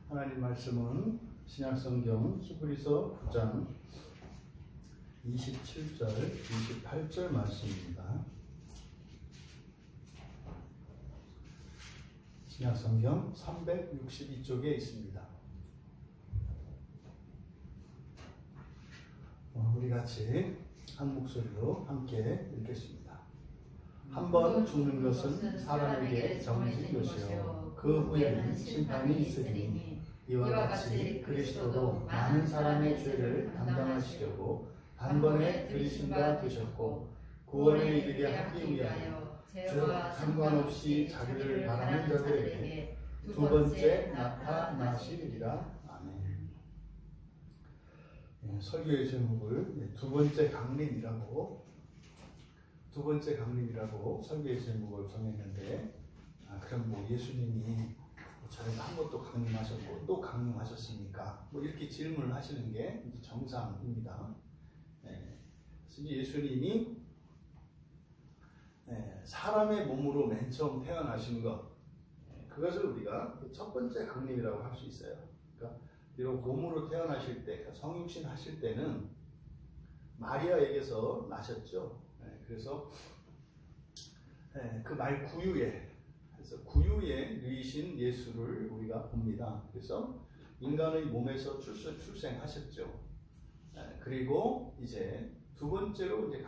하나님 말씀은 신약성경 히브리서 9장 27절, 28절 말씀입니다. 신약성경 362쪽에 있습니다. 우리 같이 한 목소리로 함께 읽겠습니다. 한 번 죽는 것은 사람에게 정해진 것이요 그 후에는 심판이 있으니 이와 같이 그리스도도 많은 사람의 죄를 담당하시려고 단번에 들이신 바 되셨고 구원에 이르게 하기 위하여 죄와 상관없이 자기를 바라는 자들에게 두 번째 나타나시리라. 아멘. 설교의 제목을 두 번째 강림이라고 설교의 제목을 정했는데, 그럼 뭐 예수님이 저희가 한 번도 강림하셨고 또 강림하셨습니까? 뭐 이렇게 질문을 하시는 게 이제 정상입니다. 그래서 예수님이 사람의 몸으로 맨 처음 태어나신 것, 그것을 우리가 첫 번째 강림이라고 할 수 있어요. 그러니까 비록 몸으로 태어나실 때, 성육신 하실 때는 마리아에게서 나셨죠. 그래서 그 말 구유에, 그래서 구유에 누이신 예수를 우리가 봅니다. 그래서 인간의 몸에서 출생하셨죠. 그리고 이제 두 번째로 이제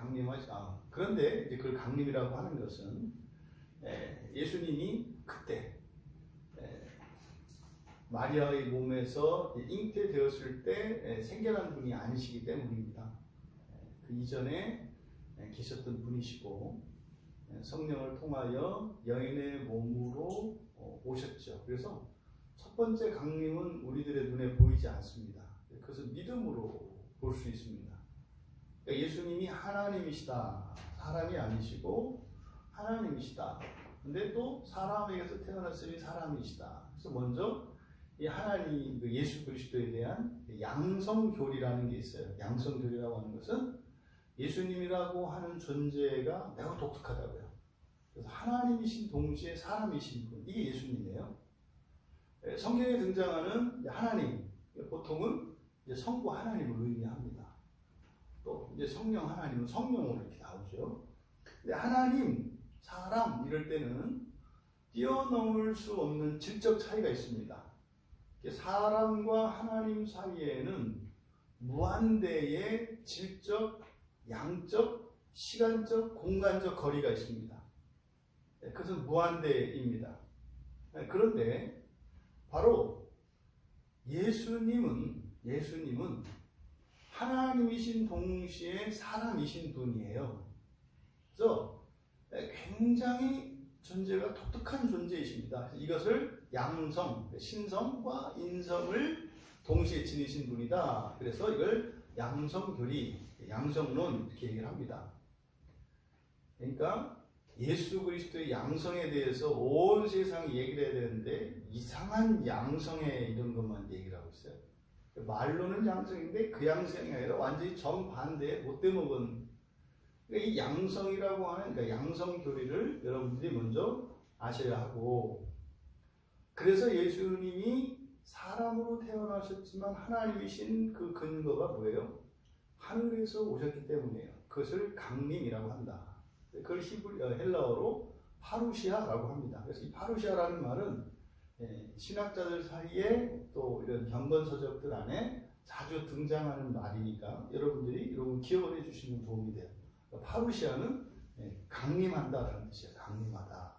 그런데 이제 그걸 강림이라고 하는 것은 예수님이 그때 마리아의 몸에서 잉태되었을 때 생겨난 분이 아니시기 때문입니다. 그 이전에 계셨던 분이시고 성령을 통하여 여인의 몸으로 오셨죠. 그래서 첫 번째 강림은 우리들의 눈에 보이지 않습니다. 그것을 믿음으로 볼 수 있습니다. 그러니까 예수님이 하나님이시다. 사람이 아니시고 하나님이시다. 근데 또 사람에게서 태어났으니 사람이시다. 그래서 먼저 이 하나님, 예수 그리스도에 대한 양성교리라는 게 있어요. 양성교리라고 하는 것은 예수님이라고 하는 존재가 매우 독특하다고요. 그래서 하나님이신 동시에 사람이신 분, 이게 예수님이에요. 성경에 등장하는 하나님, 보통은 이제 성부 하나님을 의미합니다. 또 이제 성령 하나님은 성령으로 이렇게 나오죠. 근데 하나님, 사람 이럴 때는 뛰어넘을 수 없는 질적 차이가 있습니다. 사람과 하나님 사이에는 무한대의 질적, 양적, 시간적, 공간적 거리가 있습니다. 그것은 무한대입니다. 그런데 바로 예수님은 하나님이신 동시에 사람이신 분이에요. 그래서 굉장히 존재가 독특한 존재이십니다. 이것을 양성, 신성과 인성을 동시에 지니신 분이다. 그래서 이걸 양성교리, 양성론 이렇게 얘기를 합니다. 그러니까 예수 그리스도의 양성에 대해서 온 세상이 얘기를 해야 되는데 이상한 양성에 이런 것만 얘기를 하고 있어요. 말로는 양성인데 그 양성이 아니라 완전히 정반대의 못돼먹은, 그러니까 이 양성이라고 하는, 그러니까 양성교리를 여러분들이 먼저 아셔야 하고, 그래서 예수님이 사람으로 태어나셨지만 하나님이신 그 근거가 뭐예요? 하늘에서 오셨기 때문이에요. 그것을 강림이라고 한다. 그걸 헬라어로 파루시아라고 합니다. 그래서 이 파루시아라는 말은 신학자들 사이에 또 이런 경건서적들 안에 자주 등장하는 말이니까 여러분들이 기억을 해주시면 도움이 돼요. 파루시아는 강림한다라는 뜻이에요. 강림하다.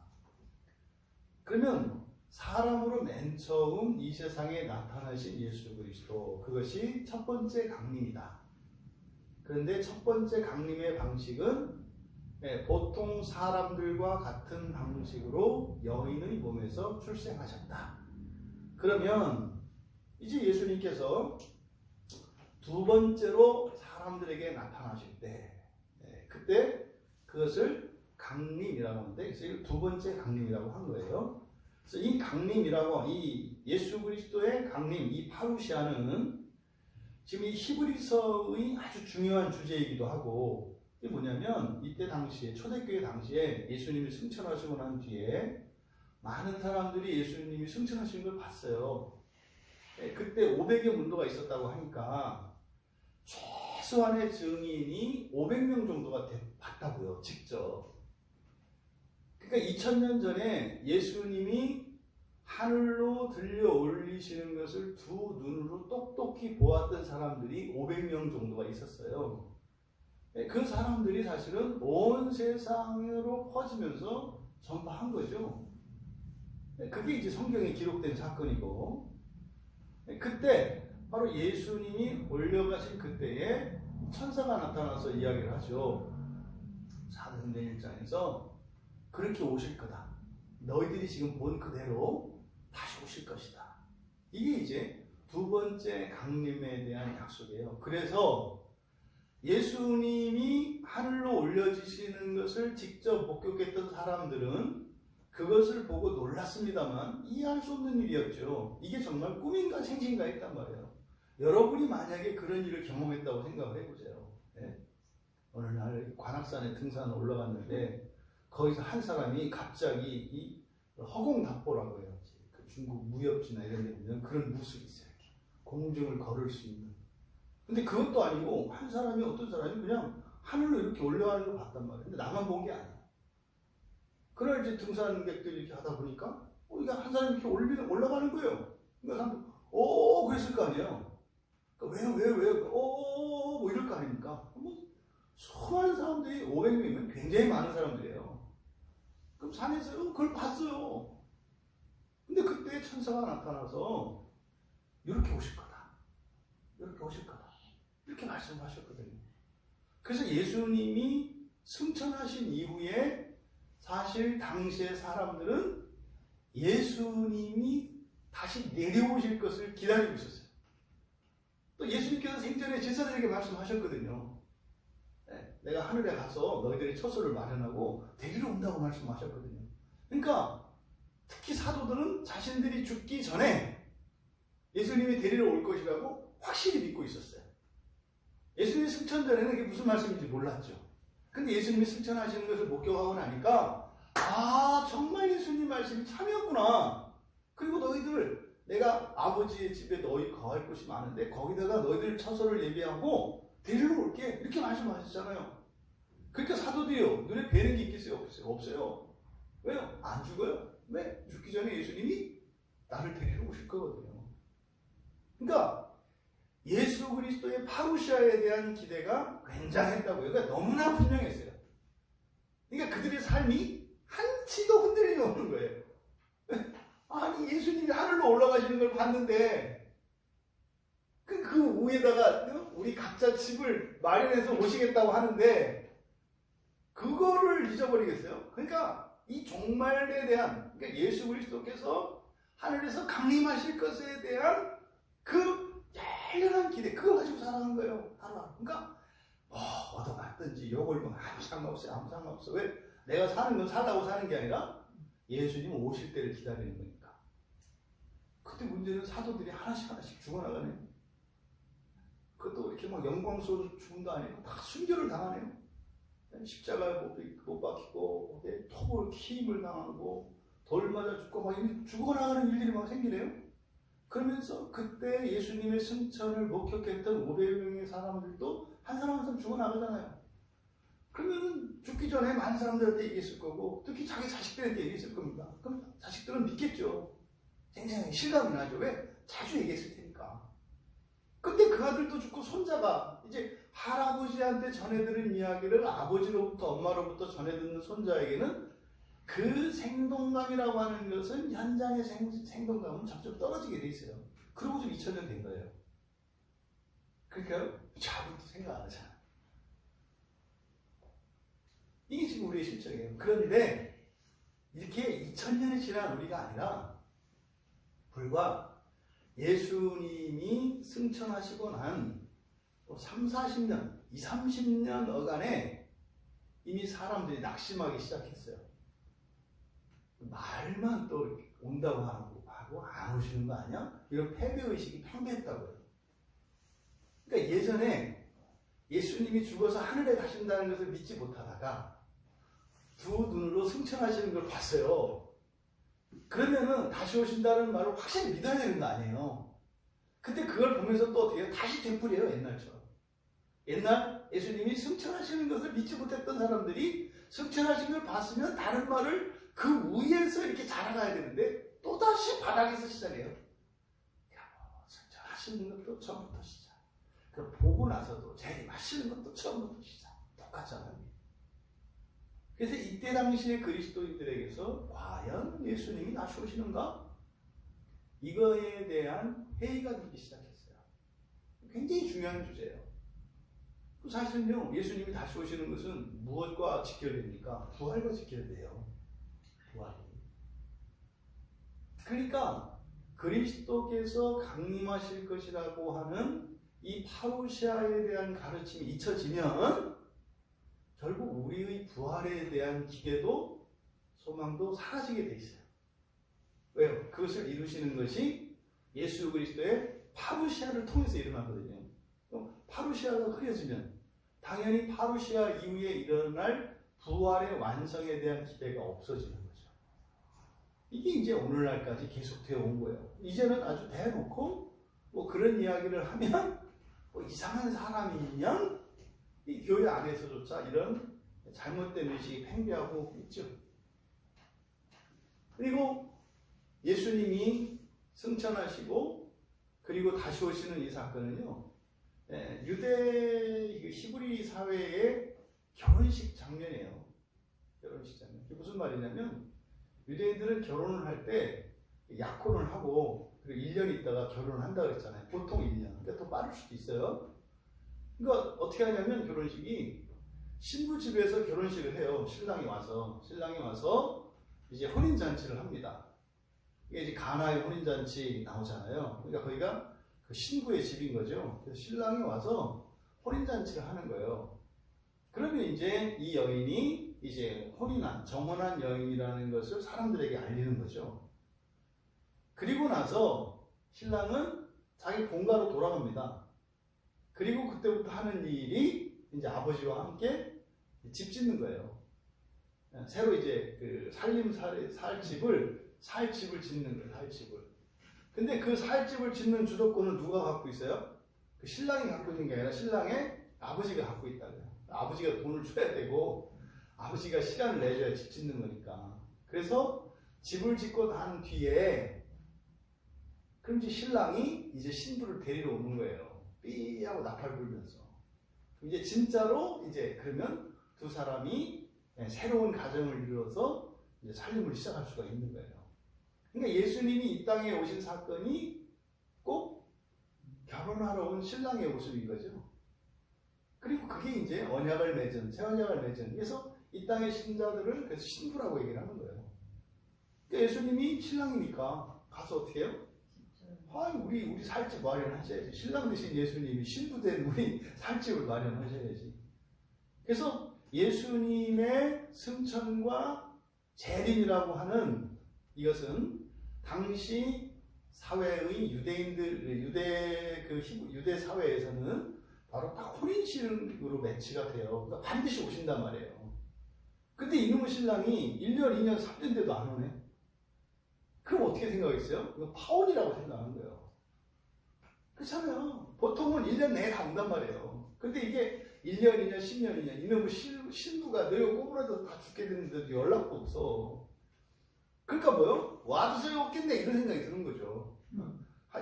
그러면 사람으로 맨 처음 이 세상에 나타나신 예수 그리스도, 그것이 첫 번째 강림이다. 그런데 첫 번째 강림의 방식은 보통 사람들과 같은 방식으로 여인의 몸에서 출생하셨다. 그러면 이제 예수님께서 두 번째로 사람들에게 나타나실 때, 그때 그것을 강림이라고 하는데, 그래서 두 번째 강림이라고 한 거예요. 그래서 이 강림이라고, 이 예수 그리스도의 강림, 이 파루시아는 지금 이 히브리서의 아주 중요한 주제이기도 하고, 이게 뭐냐면 이때 당시에, 초대교회 당시에 예수님이 승천하시고 난 뒤에 많은 사람들이 예수님이 승천하신 걸 봤어요. 그때 500여 문도가 있었다고 하니까 최소한의 증인이 500명 정도가 봤다고요, 직접. 그러니까 2000년 전에 예수님이 하늘로 들려 올리시는 것을 두 눈으로 똑똑히 보았던 사람들이 500명 정도가 있었어요. 그 사람들이 사실은 온 세상으로 퍼지면서 전파한 거죠. 그게 이제 성경에 기록된 사건이고, 그때 바로 예수님이 올려가신 그때에 천사가 나타나서 이야기를 하죠. 사도행전 1장에서 그렇게 오실 거다. 너희들이 지금 본 그대로 다시 오실 것이다. 이게 이제 두 번째 강림에 대한 약속이에요. 그래서 예수님이 하늘로 올려지시는 것을 직접 목격했던 사람들은 그것을 보고 놀랐습니다만 이해할 수 없는 일이었죠. 이게 정말 꿈인가 생신가 했단 말이에요. 여러분이 만약에 그런 일을 경험했다고 생각을 해보세요. 네? 어느 날 관악산에 등산을 올라갔는데 거기서 한 사람이 갑자기 이 허공답보라고 해요. 그 중국 무협지나 이런 데 보면 그런 무술이 있어요. 이렇게 공중을 걸을 수 있는. 근데 그것도 아니고 한 사람이 어떤 사람이 그냥 하늘로 이렇게 올라가는 걸 봤단 말이에요. 근데 나만 본 게 아니야. 그날 이제 등산객들이 이렇게 하다 보니까 이게 한 사람이 이렇게 올라가는 거예요. 그러니까 사람들 그랬을 거 아니에요. 그러니까 왜요? 뭐 이럴 거 아닙니까? 뭐 수많은 사람들이 500명이면 굉장히 많은 사람들이에요. 그럼 산에서 그걸 봤어요. 근데 그때 천사가 나타나서 이렇게 오실 거다. 이렇게 오실 거다. 이렇게 말씀하셨거든요. 그래서 예수님이 승천하신 이후에 사실 당시의 사람들은 예수님이 다시 내려오실 것을 기다리고 있었어요. 또 예수님께서 생전에 제자들에게 말씀하셨거든요. 내가 하늘에 가서 너희들의 처소를 마련하고 데리러 온다고 말씀하셨거든요. 그러니까 특히 사도들은 자신들이 죽기 전에 예수님이 데리러 올 것이라고 확실히 믿고 있었어요. 예수님이 승천 전에는 그게 무슨 말씀인지 몰랐죠. 근데 예수님이 승천하시는 것을 목격하고 나니까 정말 예수님 말씀이 참이었구나. 그리고 너희들 내가 아버지의 집에 너희 거할 곳이 많은데 거기다가 너희들 처소를 예비하고 데리러 올게. 이렇게 말씀하셨잖아요. 그러니까 사도들이요. 눈에 뵈는 게 있겠어요? 없어요. 왜요? 안 죽어요. 왜? 죽기 전에 예수님이 나를 데리러 오실 거거든요. 그러니까 예수 그리스도의 파루시아에 대한 기대가 굉장했다고요. 그러니까 너무나 분명했어요. 그러니까 그들의 삶이 한치도 흔들림이 없는 거예요. 아니 예수님이 하늘로 올라가시는 걸 봤는데 그 위에다가 우리 각자 집을 마련해서 오시겠다고 하는데 그거를 잊어버리겠어요? 그러니까 이 종말에 대한, 그러니까 예수 그리스도께서 하늘에서 강림하실 것에 대한 그 열렬한 기대, 그걸 가지고 살아가는 거예요. 그러니까 얻어맞든지 욕을면 아무 상관없어요. 아무 상관없어. 왜? 내가 사는 건 살라고 사는 게 아니라 예수님 오실 때를 기다리는 거니까. 그때 문제는 사도들이 하나씩 죽어나가네요. 그것도 이렇게 막 영광스러운 죽음도 아니고 다 순교를 당하네요. 십자가에 못 박히고 톱으로 힘을 당하고 돌 맞아 죽고 막 죽어나가는 일들이 막 생기네요. 그러면서 그때 예수님의 승천을 목격했던 500명의 사람들도 한 사람 한 사람 죽어나가잖아요. 그러면은 죽기 전에 많은 사람들한테 얘기했을 거고 특히 자기 자식들한테 얘기했을 겁니다. 그럼 자식들은 믿겠죠. 굉장히 실감이 나죠. 왜? 자주 얘기했을 테니까. 근데 그 아들도 죽고 손자가 이제 할아버지한테 전해들은 이야기를 아버지로부터 엄마로부터 전해듣는 손자에게는 그 생동감이라고 하는 것은 현장의 생동감은 점점 떨어지게 돼 있어요. 그러고 좀 2000년 된 거예요. 그러니까 자부터 생각 안 하잖아. 이게 지금 우리의 실정이에요. 그런데 이렇게 2000년이 지난 우리가 아니라 불과 예수님이 승천하시고 난 3, 40년, 20, 30년 어간에 이미 사람들이 낙심하기 시작했어요. 말만 또 온다고 하고 안 오시는 거 아니야? 이런 패배의식이 팽배했다고요. 그러니까 예전에 예수님이 죽어서 하늘에 가신다는 것을 믿지 못하다가 두 눈으로 승천하시는 걸 봤어요. 그러면은 다시 오신다는 말을 확실히 믿어야 되는 거 아니에요. 근데 그걸 보면서 또 어떻게 해요? 다시 되풀이해요, 옛날처럼. 옛날 예수님이 승천하시는 것을 믿지 못했던 사람들이 승천하신 걸 봤으면 다른 말을 그 위에서 이렇게 자라가야 되는데 또다시 바닥에서 시작해요. 승천하시는 것도 처음부터 시작. 그럼 보고 나서도 재림하시는 것도 처음부터 시작. 똑같잖아요. 그래서 이때 당시에 그리스도인들에게서 과연 예수님이 다시 오시는가? 이거에 대한 회의가 되기 시작했어요. 굉장히 중요한 주제예요. 사실은요, 예수님이 다시 오시는 것은 무엇과 직결됩니까? 부활과 직결돼요. 부활이. 그러니까 그리스도께서 강림하실 것이라고 하는 이 파루시아에 대한 가르침이 잊혀지면 결국 우리의 부활에 대한 기대도 소망도 사라지게 돼 있어요. 왜요? 그것을 이루시는 것이 예수 그리스도의 파루시아를 통해서 일어나거든요. 파루시아가 흐려지면 당연히 파루시아 이후에 일어날 부활의 완성에 대한 기대가 없어지는 거죠. 이게 이제 오늘날까지 계속되어 온 거예요. 이제는 아주 대놓고 뭐 그런 이야기를 하면 뭐 이상한 사람이면 이 교회 안에서조차 이런 잘못된 의식이 팽배하고 있죠. 그리고 예수님이 승천하시고 그리고 다시 오시는 이 사건은요, 유대 히브리 사회의 결혼식 장면이에요. 결혼식 장면. 이게 무슨 말이냐면 유대인들은 결혼을 할 때 약혼을 하고 그리고 1년 있다가 결혼을 한다 그랬잖아요. 보통 1년. 그러니까 더 빠를 수도 있어요. 그러니까 어떻게 하냐면 결혼식이 신부 집에서 결혼식을 해요. 신랑이 와서 이제 혼인잔치를 합니다. 이게 이제 가나의 혼인잔치 나오잖아요. 그러니까 거기가 그 신부의 집인 거죠. 그래서 신랑이 와서 혼인잔치를 하는 거예요. 그러면 이제 이 여인이 이제 혼인한, 정혼한 여인이라는 것을 사람들에게 알리는 거죠. 그리고 나서 신랑은 자기 본가로 돌아갑니다. 그리고 그때부터 하는 일이 이제 아버지와 함께 집 짓는 거예요. 새로 이제 그 살 집을 짓는 거예요. 살 집을. 근데 그 살 집을 짓는 주도권은 누가 갖고 있어요? 그 신랑이 갖고 있는 게 아니라 신랑의 아버지가 갖고 있다고요. 아버지가 돈을 줘야 되고 아버지가 시간을 내줘야 집 짓는 거니까. 그래서 집을 짓고 난 뒤에 그럼 이제 신랑이 이제 신부를 데리러 오는 거예요. 삐 하고 나팔 불면서. 이제 진짜로 이제 그러면 두 사람이 새로운 가정을 이루어서 이제 살림을 시작할 수가 있는 거예요. 그러니까 예수님이 이 땅에 오신 사건이 꼭 결혼하러 온 신랑의 모습인 거죠. 그리고 그게 이제 언약을 맺은, 새 언약을 맺은. 그래서 이 땅의 신자들을 그래서 신부라고 얘기를 하는 거예요. 그러니까 예수님이 신랑이니까 가서 어떻게 해요? 우리 살집 마련하셔야지. 신랑 대신 예수님이 신부 된 우리 살집을 마련하셔야지. 그래서 예수님의 승천과 재림이라고 하는 이것은 당시 사회의 유대 사회에서는 바로 딱 혼인신으로 매치가 돼요. 그러니까 반드시 오신단 말이에요. 근데 이놈의 신랑이 1년, 2년, 3년 돼도 안 오네? 그럼 어떻게 생각했어요? 이거 파혼이라고 생각하는 거예요. 그렇잖아요. 보통은 1년 내에 다 온단 말이에요. 근데 이게 1년, 2년, 10년, 2년, 이놈의 신부가 늙어 꼬부라져서 다 죽게 됐는데도 연락도 없어. 그러니까 뭐요? 와도 소용없겠네 이런 생각이 드는 거죠.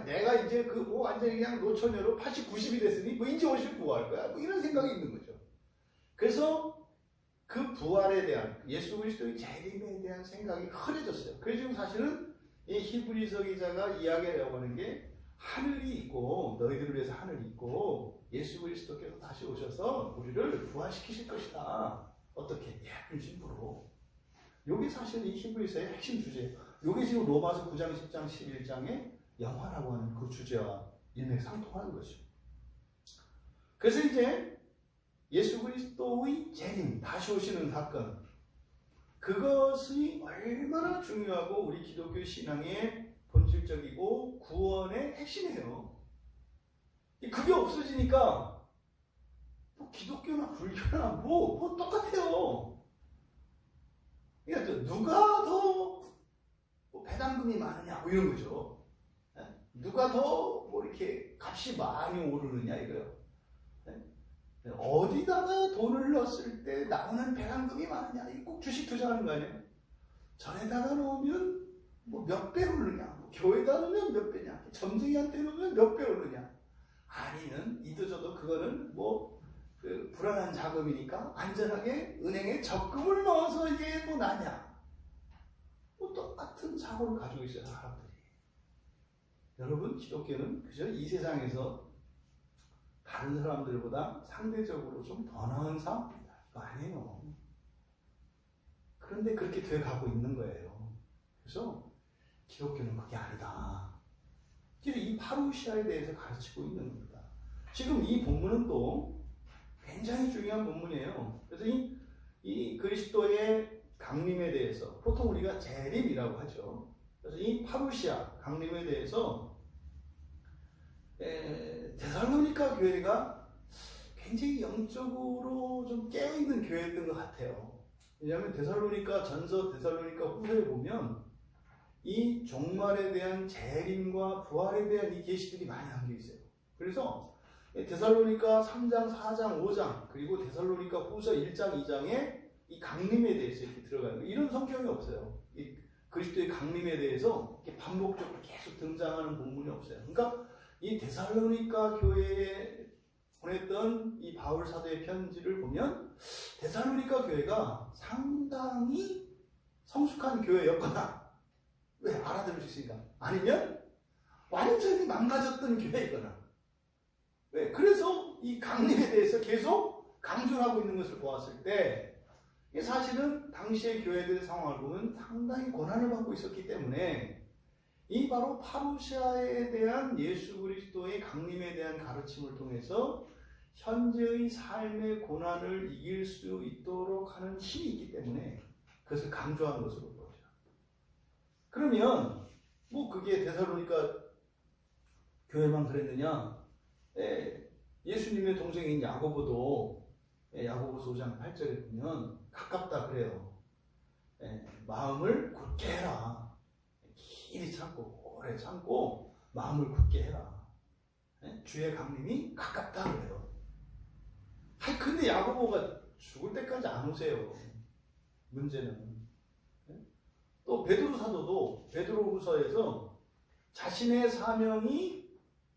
내가 이제 그 뭐 완전히 그냥 노처녀로 80, 90이 됐으니 뭐 이제 오시면 뭐 할 거야? 뭐 이런 생각이 있는 거죠. 그래서 그 부활에 대한 예수 그리스도의 재림에 대한 생각이 흐려졌어요. 그래서 지금 사실은 이 히브리서 기자가 이야기하려고 하는 게 하늘이 있고 너희들을 위해서 하늘이 있고 예수 그리스도께서 다시 오셔서 우리를 부활시키실 것이다. 어떻게? 예쁜 신부로. 이게 사실 이 히브리서의 핵심 주제예요. 이게 지금 로마서 9장, 10장, 11장의 영화라고 하는 그 주제와 일맥상통하는 것이죠. 그래서 이제 예수 그리스도의 재림, 다시 오시는 사건, 그것이 얼마나 중요하고 우리 기독교 신앙의 본질적이고 구원의 핵심이에요. 그게 없어지니까 뭐 기독교나 불교나 뭐 똑같아요. 그러니까 누가 더 배당금이 많으냐 뭐 이런 거죠. 누가 더 뭐 이렇게 값이 많이 오르느냐 이거요. 네? 어디다가 돈을 넣었을 때 나오는 배당금이 많으냐? 이거 꼭 주식 투자하는 거 아니에요? 전에다가 넣으면 뭐 몇 배 오르냐? 뭐 교회에다 넣으면 몇 배냐? 점쟁이한테 넣으면 몇 배 오르냐? 아니면 이도저도 그거는 뭐 그 불안한 자금이니까 안전하게 은행에 적금을 넣어서 이게 뭐 나냐? 뭐 똑같은 사고를 가지고 있어요, 사람들이. 여러분, 기독교는 그저 이 세상에서 다른 사람들보다 상대적으로 좀 더 나은 사업입니다. 그거 아니에요. 그런데 그렇게 돼가고 있는 거예요. 그래서 기독교는 그게 아니다. 이 파루시아에 대해서 가르치고 있는 겁니다. 지금 이 본문은 또 굉장히 중요한 본문이에요. 그래서 이 그리스도의 강림에 대해서 보통 우리가 재림이라고 하죠. 그래서 이 파루시아 강림에 대해서 데살로니가 교회가 굉장히 영적으로 좀 깨어있는 교회였던 것 같아요. 왜냐하면 데살로니가 전서, 데살로니가 후서에 보면 이 종말에 대한 재림과 부활에 대한 이 계시들이 많이 담겨 있어요. 그래서 데살로니가 3장, 4장, 5장 그리고 데살로니가 후서 1장, 2장에 이 강림에 대해서 이렇게 들어가는 거예요. 이런 성경이 없어요. 이 그리스도의 강림에 대해서 이렇게 반복적으로 계속 등장하는 본문이 없어요. 그러니까 이 데살로니가 교회에 보냈던 이 바울 사도의 편지를 보면 데살로니가 교회가 상당히 성숙한 교회였거나, 왜 알아들을 수 있으니까, 아니면 완전히 망가졌던 교회이거나, 왜 그래서 이 강림에 대해서 계속 강조를 하고 있는 것을 보았을 때 사실은 당시의 교회들의 상황을 보면 상당히 고난을 받고 있었기 때문에 이 바로 파루시아에 대한 예수 그리스도의 강림에 대한 가르침을 통해서 현재의 삶의 고난을 이길 수 있도록 하는 힘이 있기 때문에 그것을 강조하는 것으로 보죠. 그러면 뭐 그게 데살로니가 교회만 그랬느냐? 예수님의 동생인 야고보도 야고보서 5장 8절에 보면 가깝다 그래요. 마음을 굳게 해라. 길이 참고 오래 참고 마음을 굳게 해라. 주의 강림이 가깝다 그래요. 근데 야고보가 죽을 때까지 안 오세요. 문제는. 또 베드로 사도도 베드로후서에서 자신의 사명이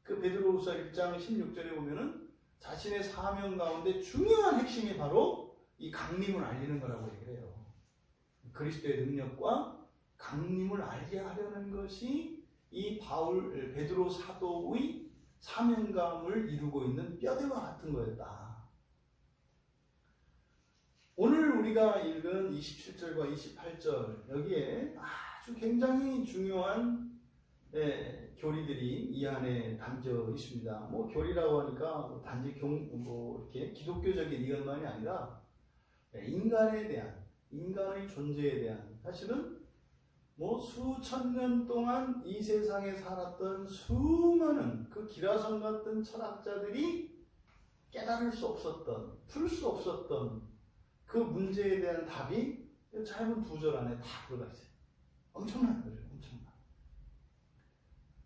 그 베드로후서 1장 16절에 보면은 자신의 사명 가운데 중요한 핵심이 바로 이 강림을 알리는 거라고 얘기를 해요. 그리스도의 능력과 강림을 알게 하려는 것이 이 베드로 사도의 사명감을 이루고 있는 뼈대와 같은 거였다. 오늘 우리가 읽은 27절과 28절 여기에 아주 굉장히 중요한 교리들이 이 안에 담겨 있습니다. 뭐 교리라고 하니까 단지 이렇게 기독교적인 이것만이 아니라 인간에 대한, 인간의 존재에 대한, 사실은 뭐 수천 년 동안 이 세상에 살았던 수많은 그 기라성 같은 철학자들이 깨달을 수 없었던, 풀 수 없었던 그 문제에 대한 답이 짧은 2절 안에 다 들어가 있어요. 엄청난 거죠. 엄청난.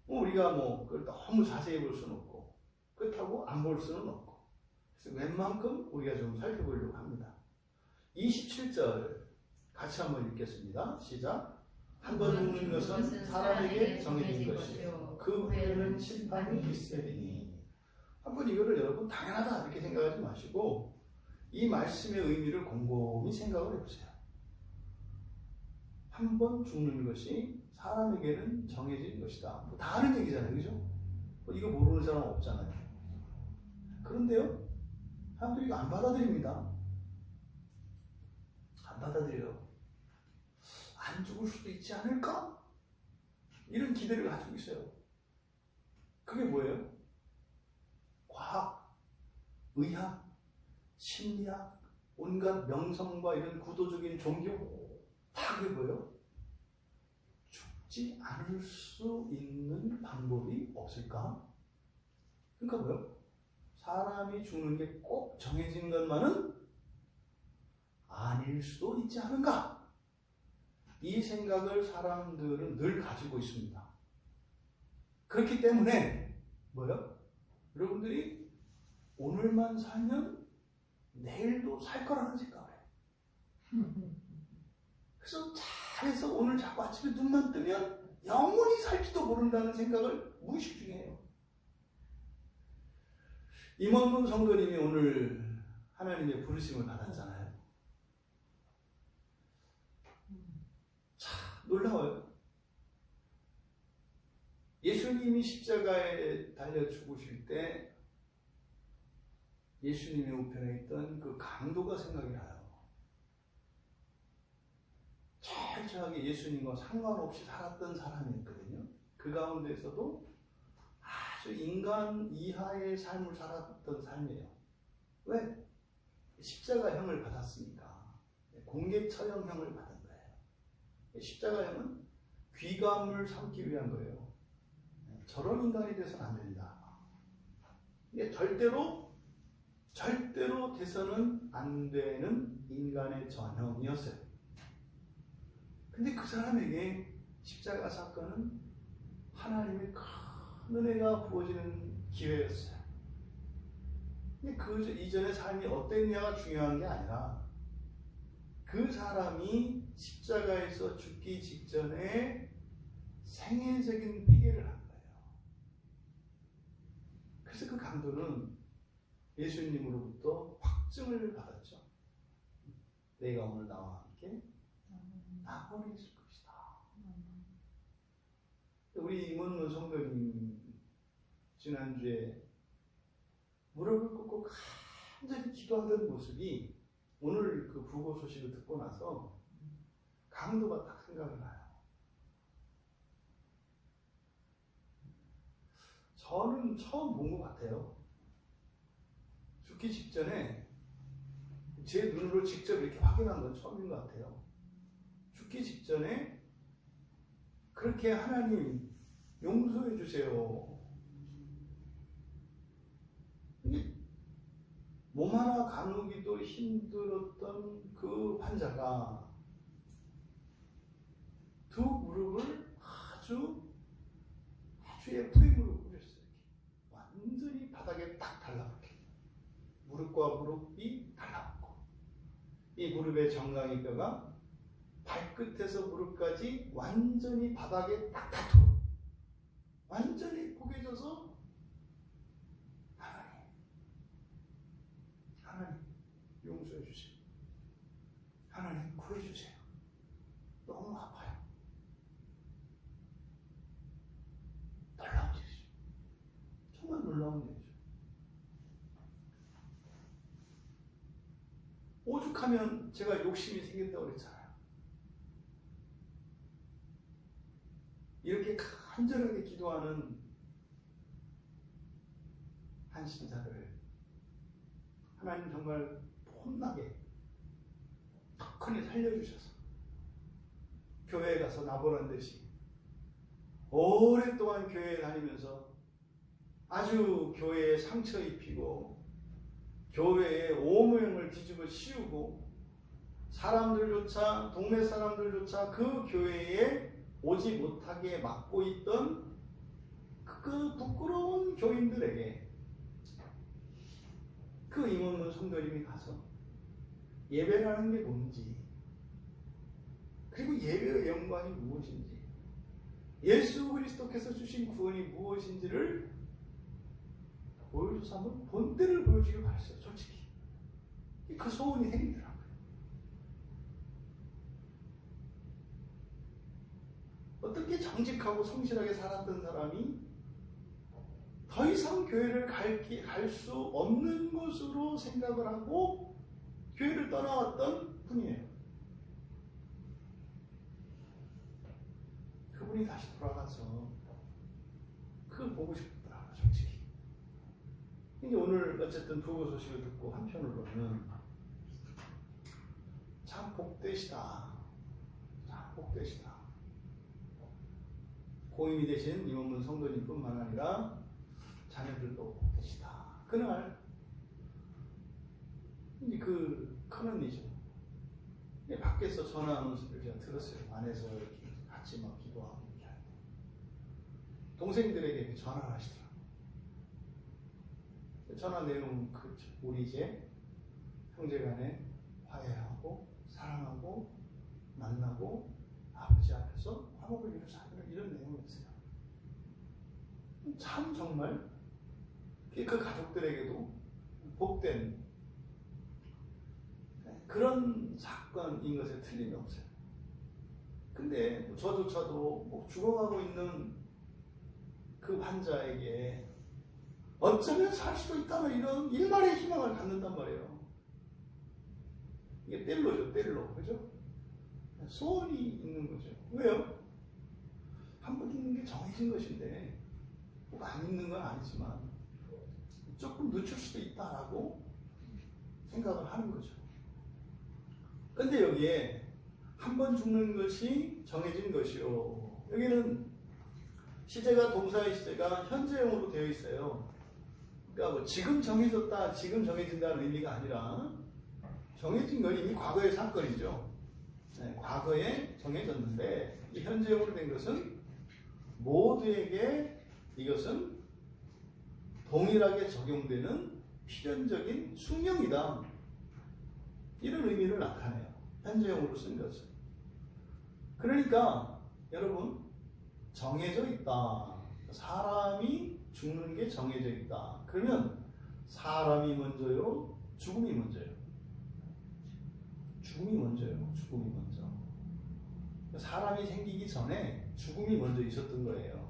우리가 그걸 너무 자세히 볼 수는 없고, 그렇다고 안 볼 수는 없고, 그래서 웬만큼 우리가 좀 살펴보려고 합니다. 27절 같이 한번 읽겠습니다. 시작. 한 번 죽는 것은 사람에게 정해진 것이요 그 후에는 심판이 있으리니. 한번 이거를 여러분 당연하다 이렇게 생각하지 마시고 이 말씀의 의미를 곰곰이 생각을 해보세요. 한 번 죽는 것이 사람에게는 정해진 것이다. 다 아는 얘기잖아요. 그죠? 이거 모르는 사람 없잖아요. 그런데요, 사람들이 이거 안 받아들입니다. 안 받아들여요. 안 죽을 수도 있지 않을까? 이런 기대를 가지고 있어요. 그게 뭐예요? 과학, 의학, 심리학, 온갖 명성과 이런 구도적인 종교 다 그게 뭐예요? 죽지 않을 수 있는 방법이 없을까? 그러니까 뭐예요? 사람이 죽는 게 꼭 정해진 것만은 아닐 수도 있지 않은가? 이 생각을 사람들은 늘 가지고 있습니다. 그렇기 때문에 뭐요? 여러분들이 오늘만 살면 내일도 살 거라는 생각을 해요. 그래서 잘해서 오늘 자꾸 아침에 눈만 뜨면 영원히 살지도 모른다는 생각을 무의식 중에 해요. 임원문 성도님이 오늘 하나님의 부르심을 받았잖아요. 참 놀라워요. 예수님이 십자가에 달려 죽으실 때 예수님의 우편에 있던 그 강도가 생각이 나요. 철저하게 예수님과 상관없이 살았던 사람이었거든요. 그 가운데서도 아주 인간 이하의 삶을 살았던 삶이에요. 왜? 십자가형을 받았으니까. 공개 처형형을 받은 거예요. 십자가형은 귀감을 삼기 위한 거예요. 저런 인간이 돼서는 안 된다. 이게 절대로 돼서는 안 되는 인간의 전형이었어요. 근데 그 사람에게 십자가 사건은 하나님의 큰 은혜가 부어지는 기회였어요. 근데 그 이전의 삶이 어땠냐가 중요한 게 아니라 그 사람이 십자가에서 죽기 직전에 생애적인 회개를 한 거예요. 그래서 그 강도는 예수님으로부터 확증을 받았죠. 내가 오늘 나와 함께 낙원에 있을 것이다. 우리 임원문 성도님 지난주에 무릎을 꿇고 간절히 기도하던 모습이 오늘 그 부고 소식을 듣고 나서 강도가 딱 생각이 나요. 저는 처음 본 것 같아요. 죽기 직전에 제 눈으로 직접 이렇게 확인한 건 처음인 것 같아요. 죽기 직전에 그렇게 하나님 용서해 주세요. 이게 몸 하나 가누기도 힘들었던 그 환자가 두 무릎을 아주 예쁘게 무릎 꿇였어요. 완전히 바닥에 딱 달라붙게. 무릎과 무릎이 달라붙고 이 무릎의 정강이 뼈가 발끝에서 무릎까지 완전히 바닥에 딱 닿도록 완전히 포개져서 하나님 용서해 주세요. 하나님 구해주세요. 너무 아파요. 놀라운 일이죠. 정말 놀라운 일이죠. 오죽하면 제가 욕심이 생긴다고 그랬잖아요. 이렇게 간절하게 기도하는 한 신자를 하나님 정말 폼나게 덕분에 살려주셔서 교회에 가서 나보란 듯이 오랫동안 교회에 다니면서 아주 교회에 상처 입히고 교회의 오모형을 뒤집어 씌우고 사람들조차 동네 사람들조차 그 교회에 오지 못하게 막고 있던 그 부끄러운 교인들에게 그 임원문 성도님이 가서 예배라는 게 뭔지 그리고 예배의 영광이 무엇인지 예수 그리스도께서 주신 구원이 무엇인지를 보여줘서 한번 본때를 보여주길 바랬어요. 솔직히 그 소원이 생기더라고요. 어떻게 정직하고 성실하게 살았던 사람이 더 이상 교회를 갈 수 없는 것으로 생각을 하고 교회를 떠나왔던 분이에요. 그분이 다시 돌아가서 그걸 보고 싶더라고요. 솔직히. 근데 오늘 어쨌든 부고 소식을 듣고 한편으로는 참 복되시다. 참 복되시다. 고인이 되신 임원문 성도님뿐만 아니라 자녀들도 복되시다. 그날 이제 그 큰언니죠. 밖에서 전화하는 소리를 제가 들었어요. 안에서 이렇게 같이 막 기도하고 이렇게 할 때 동생들에게 전화를 하시더라고요. 전화 내용 그렇죠. 우리 이제 형제간에 화해하고 사랑하고 만나고 아버지 앞에서 화목을 이루자 이런 내용이었어요. 참 정말 그 가족들에게도 복된 그런 사건인 것에 틀림이 없어요. 근데 저조차도 뭐 죽어가고 있는 그 환자에게 어쩌면 살 수도 있다는 이런 일말의 희망을 갖는단 말이에요. 이게 뗄로죠, 뗄로. 그죠? 소원이 있는 거죠. 왜요? 한 번 죽는 게 정해진 것인데, 꼭 안 있는 건 아니지만, 조금 늦출 수도 있다라고 생각을 하는 거죠. 근데 여기에 한 번 죽는 것이 정해진 것이요. 여기는 시제가 동사의 시제가 현재형으로 되어 있어요. 그러니까 뭐 지금 정해졌다, 지금 정해진다는 의미가 아니라 정해진 건 이미 과거의 사건이죠. 네, 과거에 정해졌는데 이 현재형으로 된 것은 모두에게 이것은 동일하게 적용되는 필연적인 숙명이다. 이런 의미를 나타내요. 현재형으로 쓴 것은. 그러니까 여러분 정해져 있다. 사람이 죽는 게 정해져 있다. 그러면 사람이 먼저요? 죽음이 먼저요? 죽음이 먼저요. 죽음이 먼저. 사람이 생기기 전에 죽음이 먼저 있었던 거예요.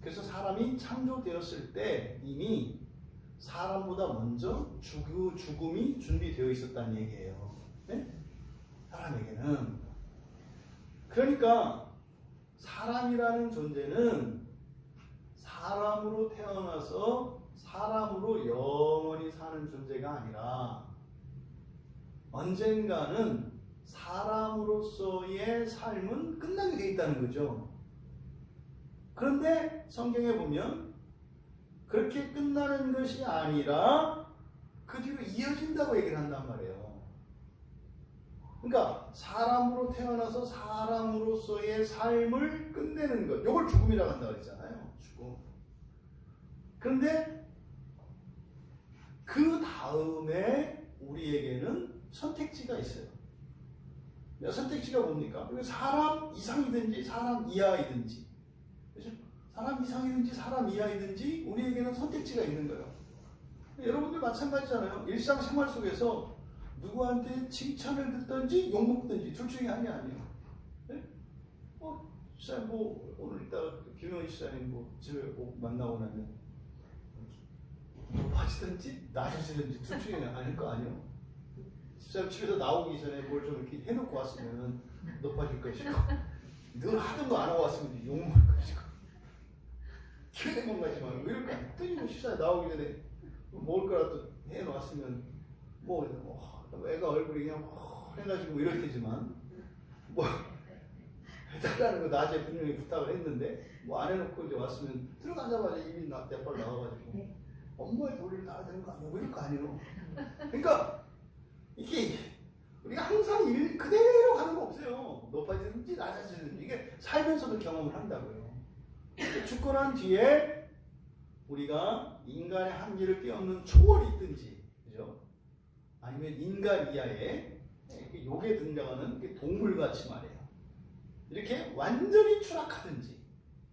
그래서 사람이 창조되었을 때 이미 사람보다 먼저 죽음이 준비되어 있었다는 얘기예요. 네? 사람에게는. 그러니까 사람이라는 존재는 사람으로 태어나서 사람으로 영원히 사는 존재가 아니라 언젠가는 사람으로서의 삶은 끝나게 되어 있다는 거죠. 그런데 성경에 보면 그렇게 끝나는 것이 아니라 그 뒤로 이어진다고 얘기를 한단 말이에요. 그러니까 사람으로 태어나서 사람으로서의 삶을 끝내는 것, 이걸 죽음이라고 한다고 했잖아요. 죽음. 그런데 그 다음에 우리에게는 선택지가 있어요. 선택지가 뭡니까? 사람 이상이든지 사람 이하이든지, 그렇죠? 사람 이상이든지 사람 이하이든지 우리에게는 선택지가 있는 거예요. 여러분들 마찬가지잖아요. 일상생활 속에서 누구한테 칭찬을 듣든지 욕먹든지 둘 중에 하나이 아니에요. 네? 집사님 오늘 이따 김영희 집사님 집에 만나고 나면 높아지든지 낮아지든지 둘 중에 아닐 거 아니에요. 집사님 집에서 나오기 전에 뭘 좀 이렇게 해놓고 왔으면 높아질 것이고 늘 하던 거 안 하고 왔으면 욕먹을 것이고 기회된 건 같지만 왜 이렇게 안 뜨니 집사님 나오기 전에 먹을 거라도 해놓았으면 애가 얼굴이 그냥 해가지고 이럴 테지만 해달라는 거 낮에 분명히 부탁을 했는데 안 해놓고 이제 왔으면 들어가자마자 입이 내빨 나와가지고 엄마의 도리를 따야 되는 거 아니야? 왜 이럴 거 아니에요? 그러니까 이게 우리가 항상 그대로 가는 거 없어요. 높아지든지 낮아지든지 이게 살면서도 경험을 한다고요. 죽고 난 뒤에 우리가 인간의 한계를 뛰어넘는 초월이 있든지, 그죠? 아니면 인간 이하의 욕에 등장하는 동물같이 말이에요. 이렇게 완전히 추락하든지,